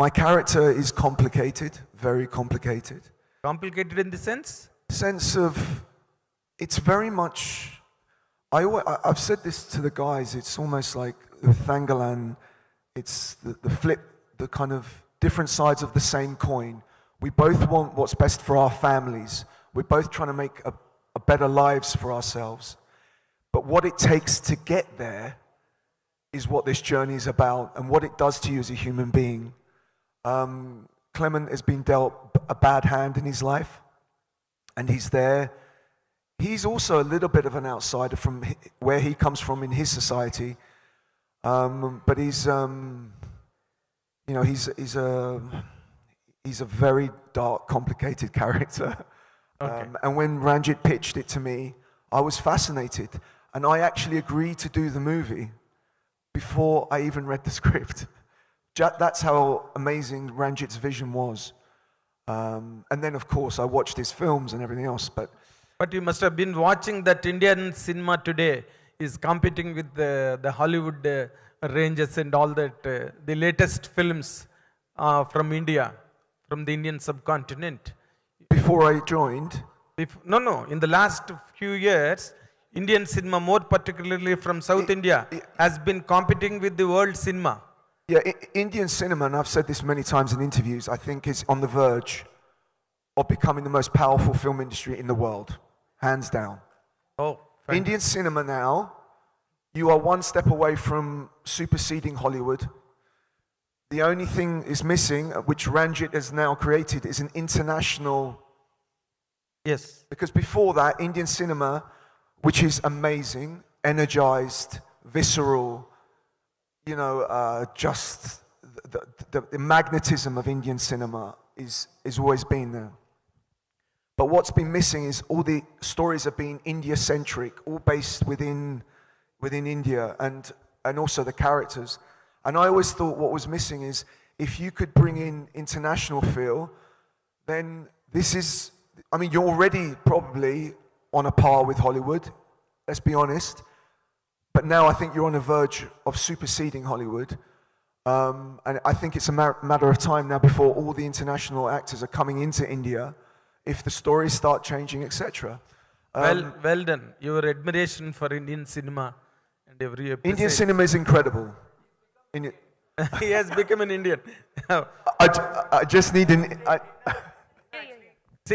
My character is complicated, very complicated. Complicated in the sense? Sense of, it's very much, I've said this to the guys, it's almost like with Thangalan, it's the flip, the kind of different sides of the same coin. We both want what's best for our families. We're both trying to make a better lives for ourselves. But what it takes to get there is what this journey is about, and what it does to you as a human being. Clement has been dealt a bad hand in his life, and he's there. He's also a little bit of an outsider from where he comes from in his society. But he's a very dark, complicated character. Okay. And when Ranjit pitched it to me, I was fascinated, and I actually agreed to do the movie before I even read the script, That's how amazing Ranjit's vision was. And then, of course, I watched his films and everything else. But you must have been watching that Indian cinema today is competing with the Hollywood ranges and all that, the latest films from India, from the Indian subcontinent. Before I joined, No, in the last few years, Indian cinema, more particularly from South India, has been competing with the world cinema. yeah, Indian cinema, and I've said this many times in interviews, I think is on the verge of becoming the most powerful film industry in the world, hands down. Oh, Indian cinema now, you are one step away from superseding Hollywood. The only thing is missing, which Ranjit has now created, is an international. Yes. Because before that, Indian cinema, which is amazing, energized, visceral, you know, just the magnetism of Indian cinema is always been there. But what's been missing is all the stories have been India-centric, all based within India, and also the characters. And I always thought what was missing is if you could bring in international feel, then this is, I mean, you're already probably on a par with Hollywood, let's be honest. But now I think you're on the verge of superseding Hollywood. And I think it's a matter of time now before all the international actors are coming into India, if the stories start changing, etc. Well done. Your admiration for Indian cinema and every episode. Indian cinema is incredible. He has become an Indian. I just need an.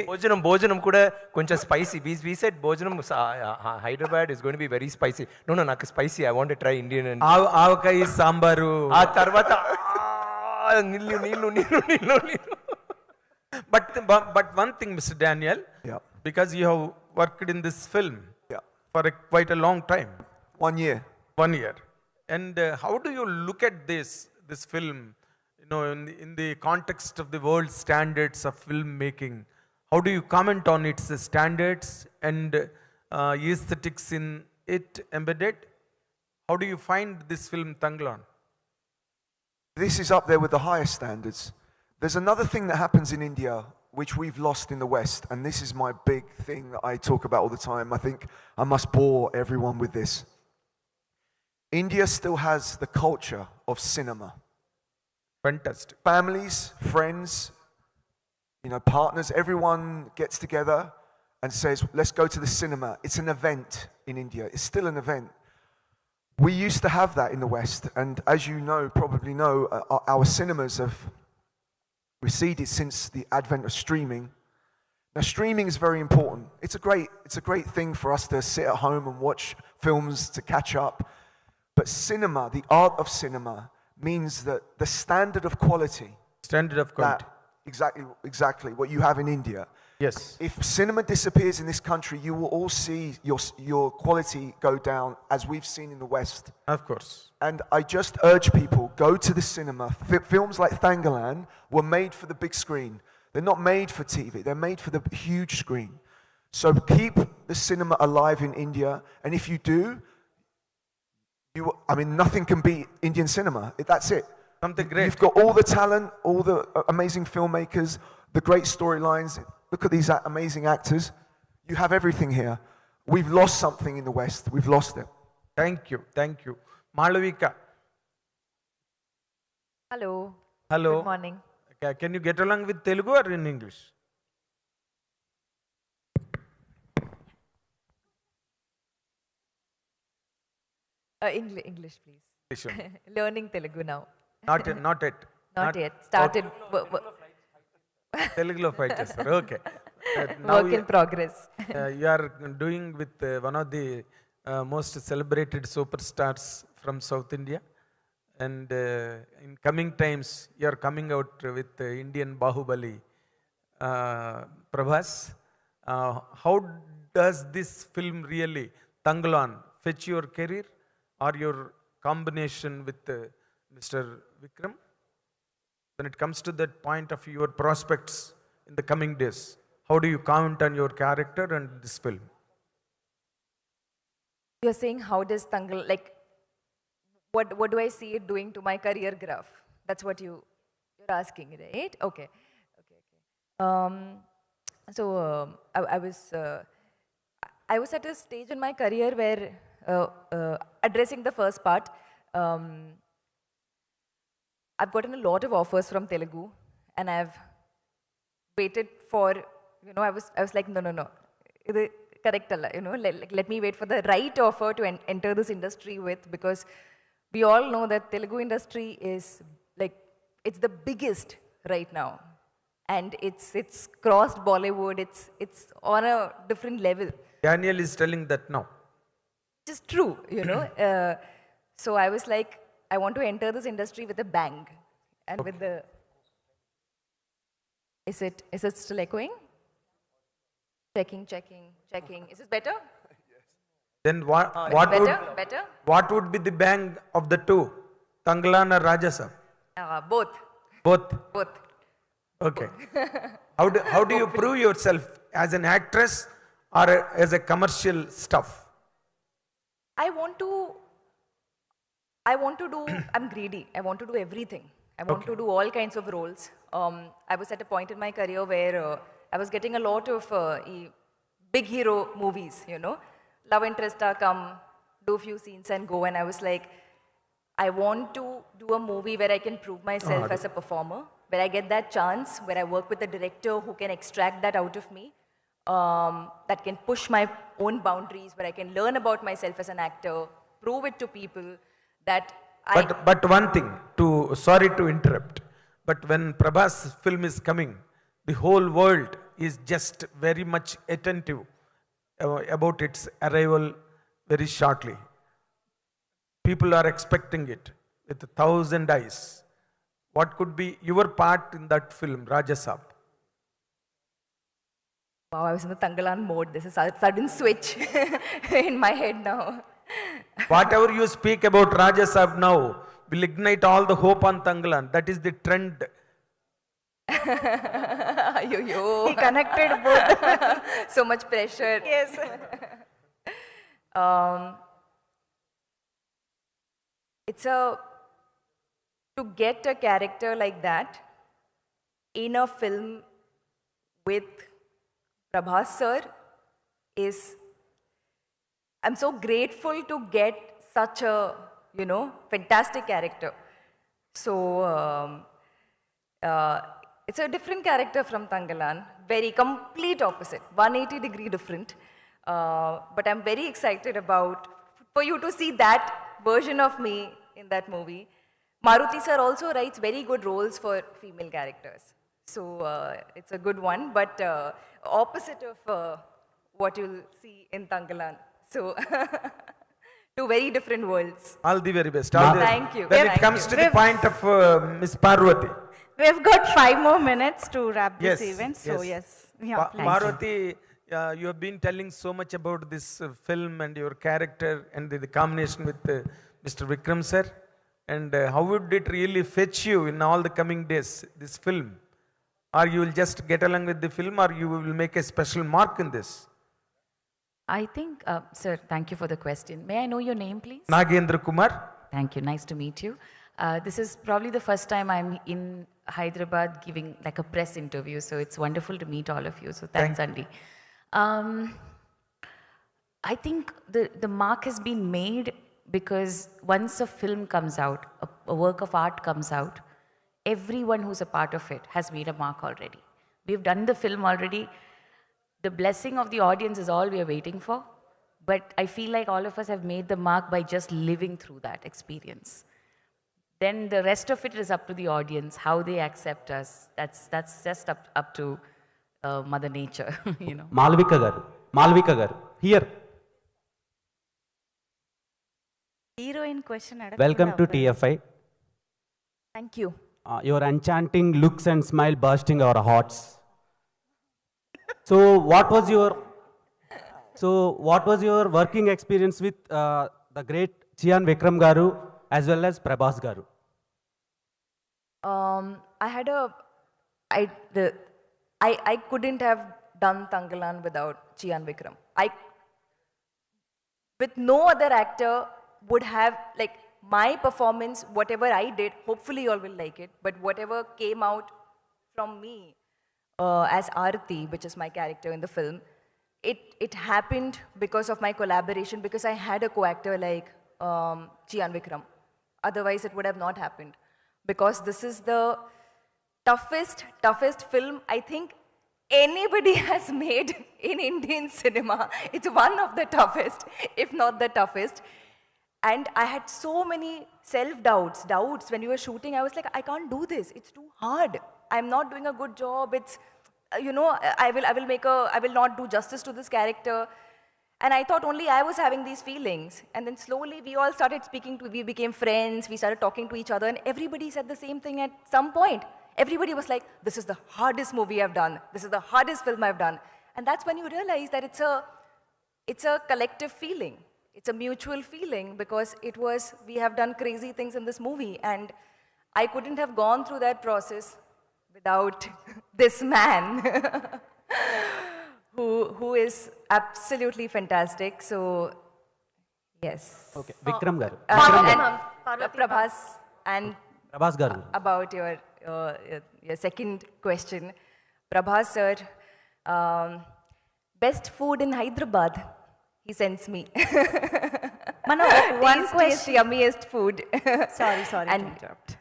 భోజనం కూడా కొంచెం spicy we said భోజనం Hyderabad is going to be very spicy. No, నాకు spicy. I want to try Indian. And ఆవకాయ సాంబారు. ఆ తర్వాత నీళ్ళు. But one thing, Mr. Daniel, because you have worked in this film for quite a long time. 1 year. 1 year. And how do you look at this film, you know, in the context of the world standards of filmmaking? How do you comment on its standards and aesthetics in it embedded? How do you find this film, Tanglan? This is up there with the highest standards. There's another thing that happens in India which we've lost in the West, and this is my big thing that I talk about all the time. I think I must bore everyone with this. India still has the culture of cinema. Fantastic. Families, friends, you know, partners, everyone gets together and says, let's go to the cinema. It's an event in India. It's still an event. We used to have that in the West, and as you know, probably know, our cinemas have receded since the advent of streaming. Now, streaming is very important. It's a great thing for us to sit at home and watch films to catch up. But cinema, the art of cinema, means that the standard of quality. Standard of quality. Exactly what you have in India. Yes. If cinema disappears in this country, you will all see your quality go down, as we've seen in the West. Of course. And I just urge people, go to the cinema. Films like Thangalan were made for the big screen. They're not made for TV. They're made for the huge screen. So keep the cinema alive in India. And if you do, nothing can beat Indian cinema. That's it. Something great. You've got all the talent, all the amazing filmmakers, the great storylines. Look at these amazing actors. You have everything here. We've lost something in the West. We've lost it. Thank you. Malavika. Hello. Good morning. Can you get along with Telugu or in English? English, please. Learning Telugu now. Not yet. Not yet. Started. Telugulo fight chestaru. Okay. Work in progress. You are doing with one of the most celebrated superstars from South India, and in coming times you are coming out with Indian Bahubali, Prabhas. How does this film really, Tanglan, fetch your career or your combination with Mr. Vikram? When it comes to that point of your prospects in the coming days, how do you comment on your character and this film? You're saying how does Tangal, like, what do I see it doing to my career graph? That's what you're asking, right? Okay. Um, so I was at a stage in my career where addressing the first part, I've gotten a lot of offers from Telugu, and I've waited for, I was like, no, இது correct alla, let me wait for the right offer to enter this industry with, because we all know that Telugu industry is like, it's the biggest right now, and it's crossed Bollywood, it's on a different level. Daniel is telling that now. Which is true, so I was like, I want to enter this industry with a bang, and with the, is it still echoing? Checking. Is this better? Then Better? what would be the bang of the two, Tanglan or Rajasab? Both. Both. Okay. How do you prove yourself as an actress or as a commercial stuff? I want to do, I'm greedy. I want to do everything. I want to do all kinds of roles. I was at a point in my career where I was getting a lot of big hero movies, love interest come, do few scenes and go. And I was like, I want to do a movie where I can prove myself as a performer, where I get that chance, where I work with a director who can extract that out of me, that can push my own boundaries, where I can learn about myself as an actor, prove it to people that But one thing, sorry to interrupt, but when Prabhas film is coming, the whole world is just very much attentive about its arrival very shortly. People are expecting it with 1,000 eyes. What could be your part in that film, Rajasab? Wow, I was in the Tangalan mode. This is a sudden switch in my head now. Whatever you speak about Rajasab now will ignite all the hope on Tangalan. That is the trend. He connected both. So much pressure. Yes. To get a character like that in a film with Prabhas sir is, I'm so grateful to get such a, fantastic character. So, it's a different character from Tangalan, very complete opposite, 180-degree different. But I'm very excited for you to see that version of me in that movie. Maruti sir also writes very good roles for female characters. So it's a good one, but opposite of what you'll see in Tangalan. So two very different worlds. All the very best. Thank you. When it comes to the point of Miss Parvati. We've got 5 more minutes to wrap this event, so yes. Yeah, please. Parvati, you have been telling so much about this film and your character and the combination with Mr. Vikram sir. And how would it really fetch you in all the coming days, this film? Or you will just get along with the film, or you will make a special mark in this? I think, sir, thank you for the question. May I know your name, please? Nagendra Kumar. Thank you. Nice to meet you. This is probably the first time I'm in Hyderabad giving like a press interview, so it's wonderful to meet all of you. So thanks, Andy. I think the mark has been made because once a film comes out, a work of art comes out, everyone who's a part of it has made a mark already. We've done the film already. The blessing of the audience is all we are waiting for. But I feel like all of us have made the mark by just living through that experience. Then the rest of it is up to the audience, how they accept us. That's just up to Mother Nature, Malvika garu, here. Heroine question. Welcome to TFI. Thank you. Your enchanting looks and smile bursting our hearts. So what was your working experience with the great Chian Vikram garu as well as Prabhas garu? I couldn't have done Tangalan without Chian Vikram. With no other actor would have, like, my performance, whatever I did, hopefully you all will like it, but whatever came out from me as Aarti, which is my character in the film, it happened because of my collaboration, because I had a co-actor like Chian Vikram. Otherwise, it would have not happened. Because this is the toughest film I think anybody has made in Indian cinema. It's one of the toughest, if not the toughest. And I had so many self-doubts, doubts when we were shooting. I was like, I can't do this. It's too hard. I'm not doing a good job. It's, you know, I will not do justice to this character. And I thought only I was having these feelings. And then slowly we all started we became friends, we started talking to each other, and everybody said the same thing at some point. Everybody was like, this is the hardest movie I've done. This is the hardest film I've done. And that's when you realize that it's a collective feeling. It's a mutual feeling, because we have done crazy things in this movie. And I couldn't have gone through that process without this man. who is absolutely fantastic. So, yes. Okay, Vikram garu. Prabhas, and Prabhas garu. About your second question. Prabhas sir, best food in Hyderabad, he sends me. One question. Yummiest food. Sorry to interrupt.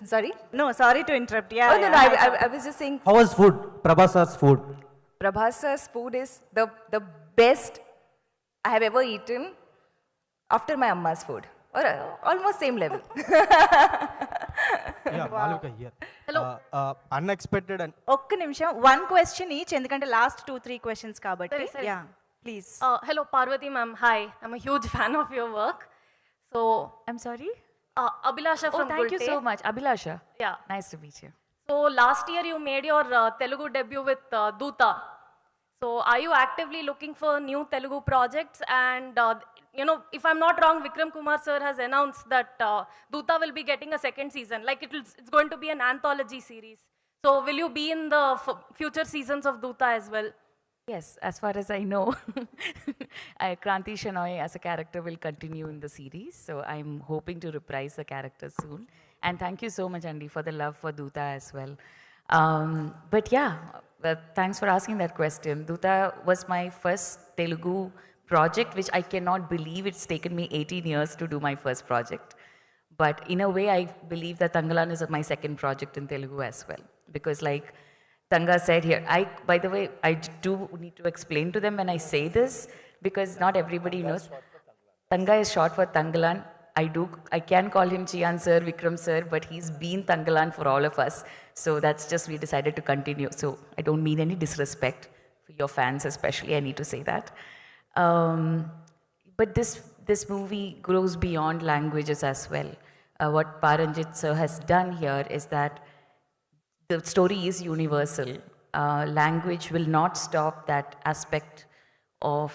Sorry? No, sorry to interrupt. Yeah. Oh, no, I was just saying. How was food? Prabhas's food. Prabhas's food is the best I have ever eaten after my amma's food. Or almost same level. Yeah, Malvika here. Hello. Unexpected and... ఒక్క నిమిషం, one question each, ఎందుకంటే last 2-3 questions కాబట్టి. Sorry. Yeah, please. Hello, Parvati ma'am. Hi, I'm a huge fan of your work. So, I'm sorry? Abhilasha from thank you Gulte. so much. Abhilasha. Yeah. Nice to meet you. So, last year you made your Telugu debut with Doota. So, are you actively looking for new Telugu projects? And, you know, if I'm not wrong, Vikram Kumar sir has announced that Doota will be getting a second season. Like, it's going to be an anthology series. So, will you be in the future seasons of Doota as well? Yes, as far as I know, Kranti Shenoy as a character will continue in the series. So I'm hoping to reprise the character soon. And thank you so much, Andy, for the love for Doota as well. But yeah, thanks for asking that question. Doota was my first Telugu project, which I cannot believe it's taken me 18 years to do my first project. But in a way, I believe that Tangalan is my second project in Telugu as well. Because like Tanga said here, by the way, I do need to explain to them when I say this, because not everybody knows. Tanga is short for Tangalan. I can call him Chian sir, Vikram sir, but he's been Tangalan for all of us. So that's just, we decided to continue. So I don't mean any disrespect for your fans especially, I need to say that. But this movie goes beyond languages as well. What Paranjit sir has done here is that the story is universal. Language will not stop that aspect of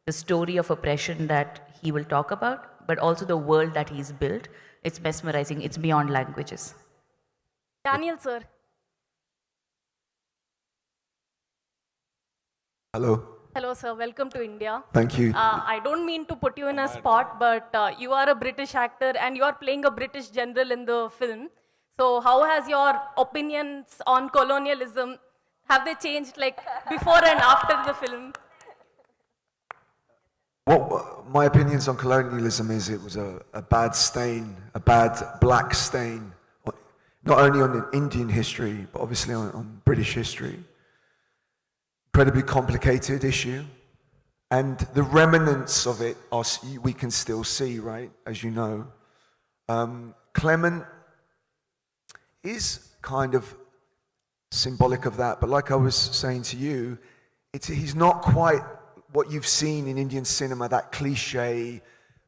the story of oppression that he will talk about, but also the world that he's built. It's mesmerizing. It's beyond languages. Daniel sir. Hello. Hello sir, welcome to India. Thank you. I don't mean to put you in a spot, but you are a British actor and you are playing a British general in the film. So how has your opinions on colonialism, have they changed like before and after the film? What my opinions on colonialism is, it was a bad stain, a bad black stain, not only on Indian history, but obviously on British history. Incredibly complicated issue. And the remnants of it we can still see, right, as you know. Clement is kind of symbolic of that, but like I was saying to you, he's not quite what you've seen in Indian cinema, that cliche,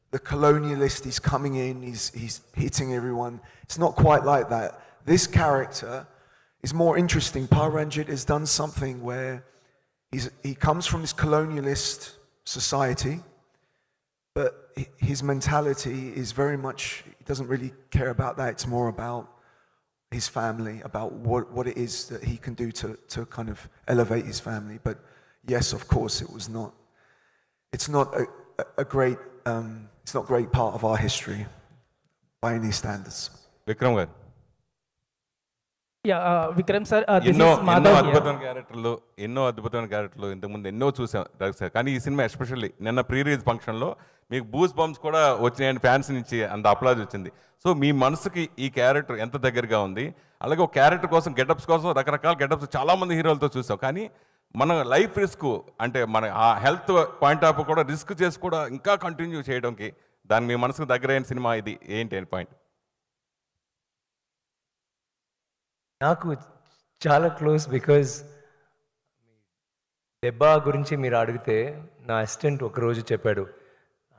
the colonialist, he's coming in, he's hitting everyone. It's not quite like that. This character is more interesting. Paranjit has done something where he comes from this colonialist society, but his mentality is very much, he doesn't really care about that. It's more about his family, about what it is that he can do to kind of elevate his family. But yes, of course, it's not a great it's not a great part of our history by any standards. Vikram garu Vikram sir this ఎన్నో is ఎన్నో మాధవ్ అద్భుతమైన క్యారెక్టర్లు ఇంతకుముందు ఎన్నో చూసాం sir. కానీ ఈ cinema especially నిన్న ప్రీ రిలీజ్ ఫంక్షన్లో మీకు బూస్ బంప్స్ కూడా వచ్చినాయని ఫ్యాన్స్ నుంచి అంత అప్లాజ్ వచ్చింది. సో మీ మనసుకి ఈ క్యారెక్టర్ ఎంత దగ్గరగా ఉంది? అలాగే ఒక క్యారెక్టర్ కోసం గెటప్స్ కోసం రకరకాల గెటప్స్ చాలామంది హీరోలతో చూసాం. కానీ మన లైఫ్ రిస్క్ అంటే మన ఆ హెల్త్ పాయింట్ ఆఫ్ కూడా రిస్క్ చేసి కూడా ఇంకా కంటిన్యూ చేయడానికి దాని మీ మనసుకు దగ్గరైన సినిమా ఇది ఏంటి అని పాయింట్? నాకు చాలా క్లోజ్ బికాజ్ దెబ్బ గురించి మీరు అడిగితే నా అసిస్టెంట్ ఒకరోజు చెప్పాడు,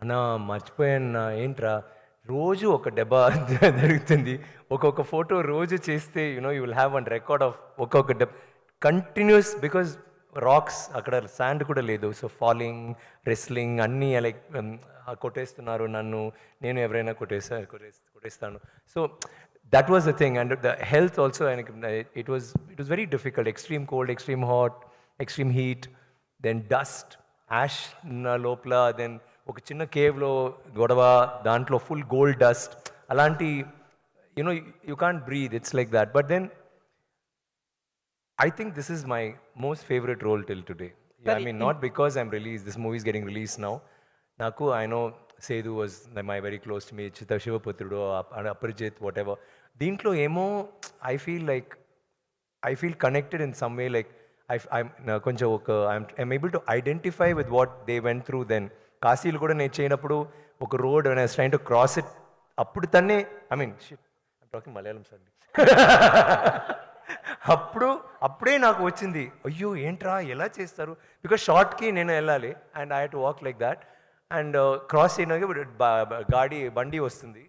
అన్న మర్చిపోయాను ఏంట్రా రోజు ఒక దెబ్బ జరుగుతుంది, ఒక్కొక్క ఫోటో రోజు చేస్తే you will have one record of ఒక్కొక్క దెబ్బ కంటిన్యూస్. బికాజ్ రాక్స్ అక్కడ శాండ్ కూడా లేదు. సో ఫాలింగ్, రెస్లింగ్ అన్నీ లైక్ కొట్టేస్తున్నారు నన్ను, నేను ఎవరైనా కొట్టేస్తాను. సో that was the thing, and the health also, and it was very difficult. Extreme cold, extreme hot, extreme heat, then dust, ash na lopla, then oka chinna cave lo godava dantlo full gold dust, alanti you can't breathe, it's like that. But then I think this is my most favorite role till today. I mean, not because I'm released, this movie is getting released now. Naku, I know Sedu was my very close to me, Chitta Shivaputrudu, Aparijit, whatever. Deentlo emo, I feel connected in some way, like I'm able to identify with what they went through then. Kaasilu kuda నేను చేయనప్పుడు ఒక road when I was trying to cross it, అప్పుడు తన్నే I'm talking Malayalam sorry. అప్పుడే నాకు వచ్చింది, అయ్యో ఏంట్రా ఎలా చేస్తారు, బికాస్ షార్ట్కి నేను వెళ్ళాలి and I had to walk like that and cross చేయడానికి బండి వస్తుంది.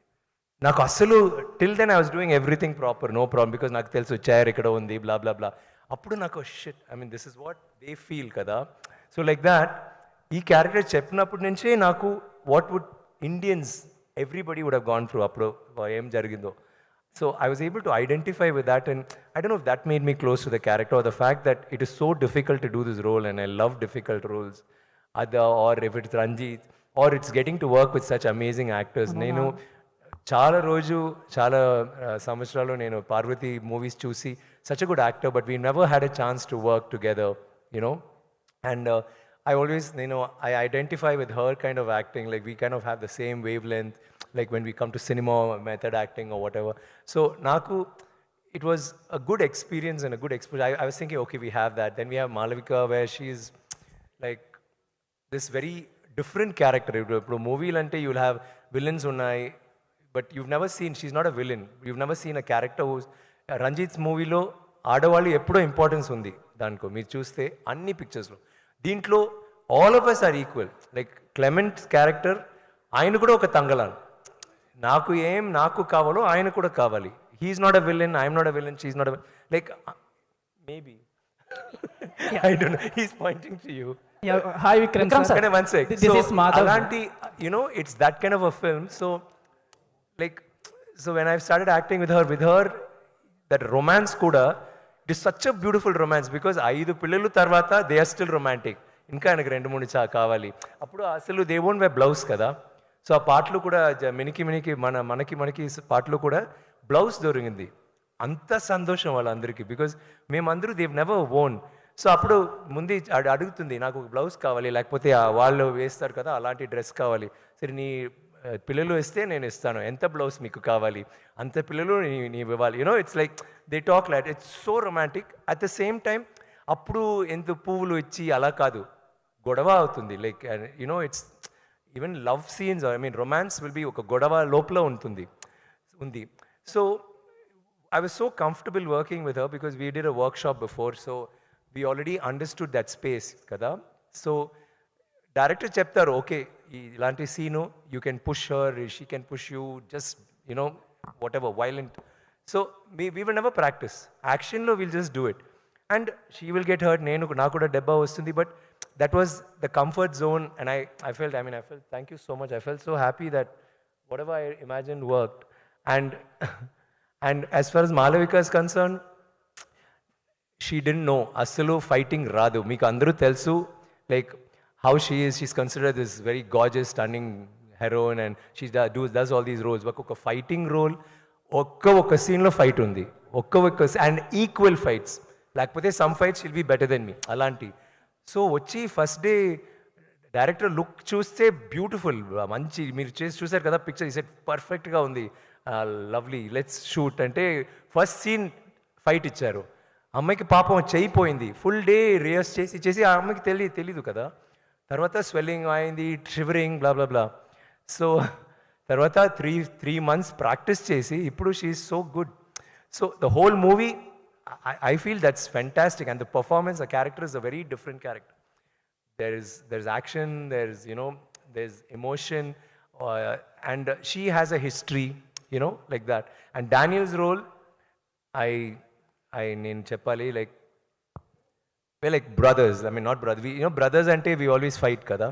నాకు అస్సలు till then I was doing everything proper, no problem, because నాకు తెలుసు చైర్ ఇక్కడ ఉంది బ్లా బ్లా బ్లా. అప్పుడు నాకు shit, this is what they feel కదా. సో లైక్ దాట్ ఈ క్యారెక్టర్ చెప్పినప్పటి నుంచే నాకు what would Indians everybody would have gone through అప్పుడు ఏం జరిగిందో. So I was able to identify with that, and I don't know if that made me close to the character or the fact that it is so difficult to do this role, and I love difficult roles. Or if it's Ranjit, or it's getting to work with such amazing actors. Nenu చాలా సంవత్సరాలు నేను Parvati movies చూసి such a good actor, but we never had a chance to work together, and I always, I identify with her kind of acting, like we kind of have the same wavelength, like when we come to cinema, method acting or whatever. So naku, it was a good experience and a good exposure. I was thinking, okay, we have that. Then we have Malavika, where she is like this very different character. Ippudu movie lante you'll have villains unnai, but you've never seen, she's not a villain. You've never seen a character who's Ranjit's movie lo ఆడవాళ్ళు ఎప్పుడో importance ఉంది దానికో. మీరు చూస్తే అన్ని పిక్చర్స్లో దీంట్లో all of us are equal. Like Clement's character, ఆయన కూడా ఒక తంగలాన్, నాకు కావాలో ఆయన కూడా కావాలి. He's not a villain, I'm not a villain, she's not a like maybe I don't know, he's pointing to you. Hi Vikram sir. One sec. This is Madhav. Alanti, it's that kind of a film. So when I started acting with her, that romance kuda, it is such a beautiful romance, because 5 పిల్లలు తర్వాత they are still romantic. ఇంకా ఆయనకు 2-3 కావాలి. అప్పుడు అసలు they won't wear blouse కదా. So ఆ పాటలు కూడా మినికి మనకి పాటలు కూడా బ్లౌజ్ దొరికింది. అంత సంతోషం వాళ్ళందరికీ, బికాజ్ మేమందరూ దేవ్ నెవర్ ఓన్. సో అప్పుడు ముందు అడుగుతుంది, నాకు ఒక బ్లౌజ్ కావాలి, లేకపోతే వాళ్ళు వేస్తారు కదా అలాంటి డ్రెస్ కావాలి. సరే నీ పిల్లలు వేస్తే నేను ఇస్తాను, ఎంత బ్లౌజ్ మీకు కావాలి అంత పిల్లలు నీవు ఇవ్వాలి. It's like they talk like it's so romantic. At the same time అప్పుడు ఎంత పువ్వులు ఇచ్చి అలా కాదు, గొడవ అవుతుంది. Like it's even love scenes, romance will be ఒక గొడవ లోపల ఉంది. So I was so comfortable working with her because we did a workshop before, so we already understood that space kada. So director cheptaru, okay, ilanti scene you can push her, she can push you, just whatever violent. So we will never practice action lo, we'll just do it and she will get hurt, nenu na kuda debba vastundi. But that was the comfort zone, and I felt thank you so much, I felt so happy that whatever I imagined worked. And as far as Malavika is concerned, she didn't know asalu fighting radu. Meeku andaru telusu like how she is. She's considered this very gorgeous, stunning, heroine and she does all these roles. ఒక fighting role, ఒక్క సీన్లో fight ఉంది, ఒక్క and equal fights, లేకపోతే some fights will be better then me అలాంటి. సో వచ్చి first day director look చూస్తే బ్యూటిఫుల్, మంచి మీరు చూసారు కదా పిక్చర్, ఈ సెట్ పర్ఫెక్ట్గా ఉంది, లవ్లీ, లెట్స్ షూట్ అంటే ఫస్ట్ సీన్ ఫైట్ ఇచ్చారు. అమ్మాయికి పాపం చేయిపోయింది, ఫుల్ డే రిహర్స్ చేసి ఆ అమ్మాయికి తెలీదు కదా. తర్వాత స్వెల్లింగ్ అయింది, షివరింగ్ బ్లా బ్లా బ్లా. సో తర్వాత త్రీ months ప్రాక్టీస్ చేసి ఇప్పుడు she is so good. So the whole movie I feel that's fantastic, and the performance, the character is a very different character. There's action, there's emotion, and she has a history, like that. And Daniel's role, నేను చెప్పాలి, we're like brothers. I mean, not brothers. Brothers ante we always fight kada.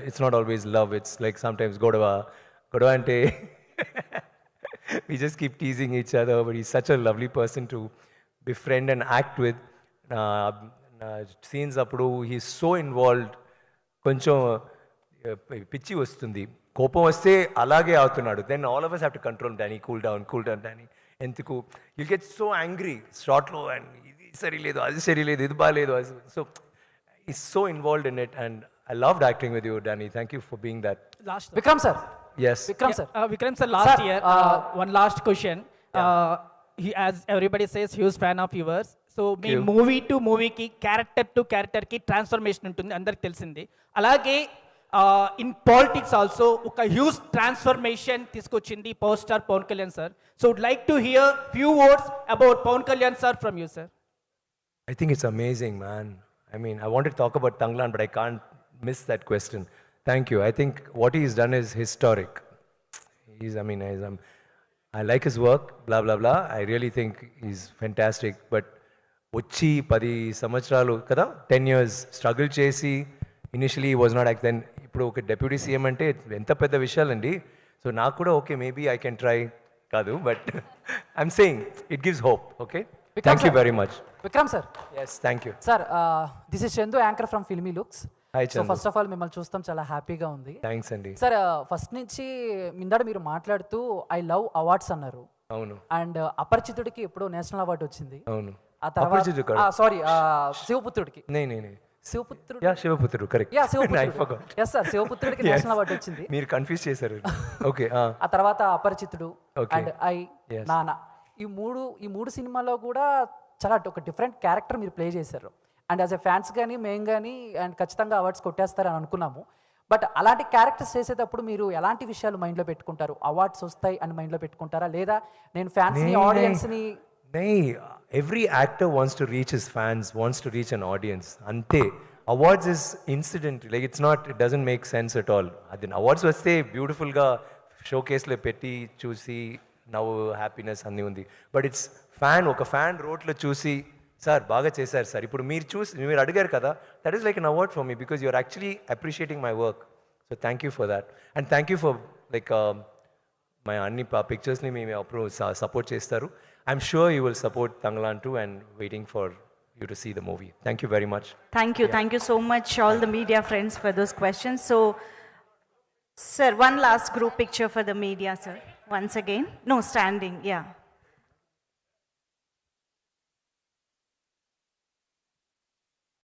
It's not always love. It's like sometimes godava ante we just keep teasing each other. But he's such a lovely person to befriend and act with. Scenes appudu he's so involved. కొంచెం పిచ్చి వస్తుంది, కోపం వస్తే అలాగే అవుతున్నాడు. Then all of us have to control Danny, cool down Danny. ఎందుకు you'll get so angry షార్ట్లో, and ఇది సరిలేదు, అది సరిలేదు, ఇది బాగాలేదు. So he's so involved in it, and I loved acting with you, Danny. Thank you for being that. Vikram sir. Yes. Vikram sir, last year, one last question. He, as everybody says, huge fan of yours. So మీ movie to మూవీకి, character to క్యారెక్టర్కి transformation ఉంటుంది, అందరికి తెలిసింది. అలాగే in politics also ఒక huge transformation తీసుకొచ్చింది power star Pawan Kalyan sir. So would like to hear few words about Pawan Kalyan sir from you sir. I think it's amazing, man. I mean, I wanted to talk about Tanglan, but I can't miss that question. Thank you. I think what he's done is historic. I like his work, blah, blah, blah. I really think he's fantastic. But వచ్చి 10 సంవత్సరాలు కదా, 10 years struggle చేసి, initially he was not act, then ఇప్పుడు ఒక deputy CM అంటే ఎంత పెద్ద విషయాలండి. So నాకు కూడా okay, maybe I can try కాదు, but I'm saying it gives hope. Okay, thank you very much. Vikram sir. Yes, thank you sir. This is Chandu, anchor from filmy looks. Hi so Chandu. First of all మిమ్మల్ని చూస్తాం చాలా హ్యాపీగా ఉంది. Thanks అండి. Sir, first నుంచి మిందాడ మీరు మాట్లాడుతూ ఐ లవ్ అవార్డ్స్ అన్నారు. అవును. అండ్ అపరిచితుడికి ఎప్పుడో నేషనల్ అవార్డు వచ్చింది. అవును. ఆ తర్వాత సారీ, శివపుత్రుడికి. Sivaputrudu. Sivaputrudu, correct. Yeah, Sivaputrudu. Yes sir, శివపుత్రుడికి నేషనల్ అవార్డు వచ్చింది. మీరు కన్ఫ్యూజ్ చేశారు. ఓకే. ఆ తర్వాత అపరిచితుడు అండ్ ఐ, నాన్న, ఈ మూడు సినిమాలో కూడా చాలా ఒక డిఫరెంట్ క్యారెక్టర్ మీరు ప్లే చేశారు. అండ్ యాజ్ ఎ ఫ్యాన్స్ కానీ మేము కానీ అండ్ ఖచ్చితంగా అవార్డ్స్ కొట్టేస్తారని అనుకున్నాము. బట్ అలాంటి క్యారెక్టర్స్ చేసేటప్పుడు మీరు ఎలాంటి విషయాలు మైండ్లో పెట్టుకుంటారు? అవార్డ్స్ వస్తాయి అని మైండ్లో పెట్టుకుంటారా, లేదా నేను ఫ్యాన్స్ని, ఆడియన్స్ని? Every actor wants to reach his fans, wants to reach an audience. Ante awards is incident, like it doesn't make sense at all. Adin awards vaste beautiful ga showcase lo petti chusi now happiness anni undi, but it's oka fan wrote lo chusi sir baga chesaru sir, ipudu meer adigaru kada, that is like an award for me because you are actually appreciating my work. So thank you for that, and thank you for my anni pictures ni me support chestaru. I'm sure you will support Tanglan too, and waiting for you to see the movie. Thank you very much. Thank you so much, all the media friends, for those questions. So, sir, one last group picture for the media, sir. Once again. No, standing, yeah.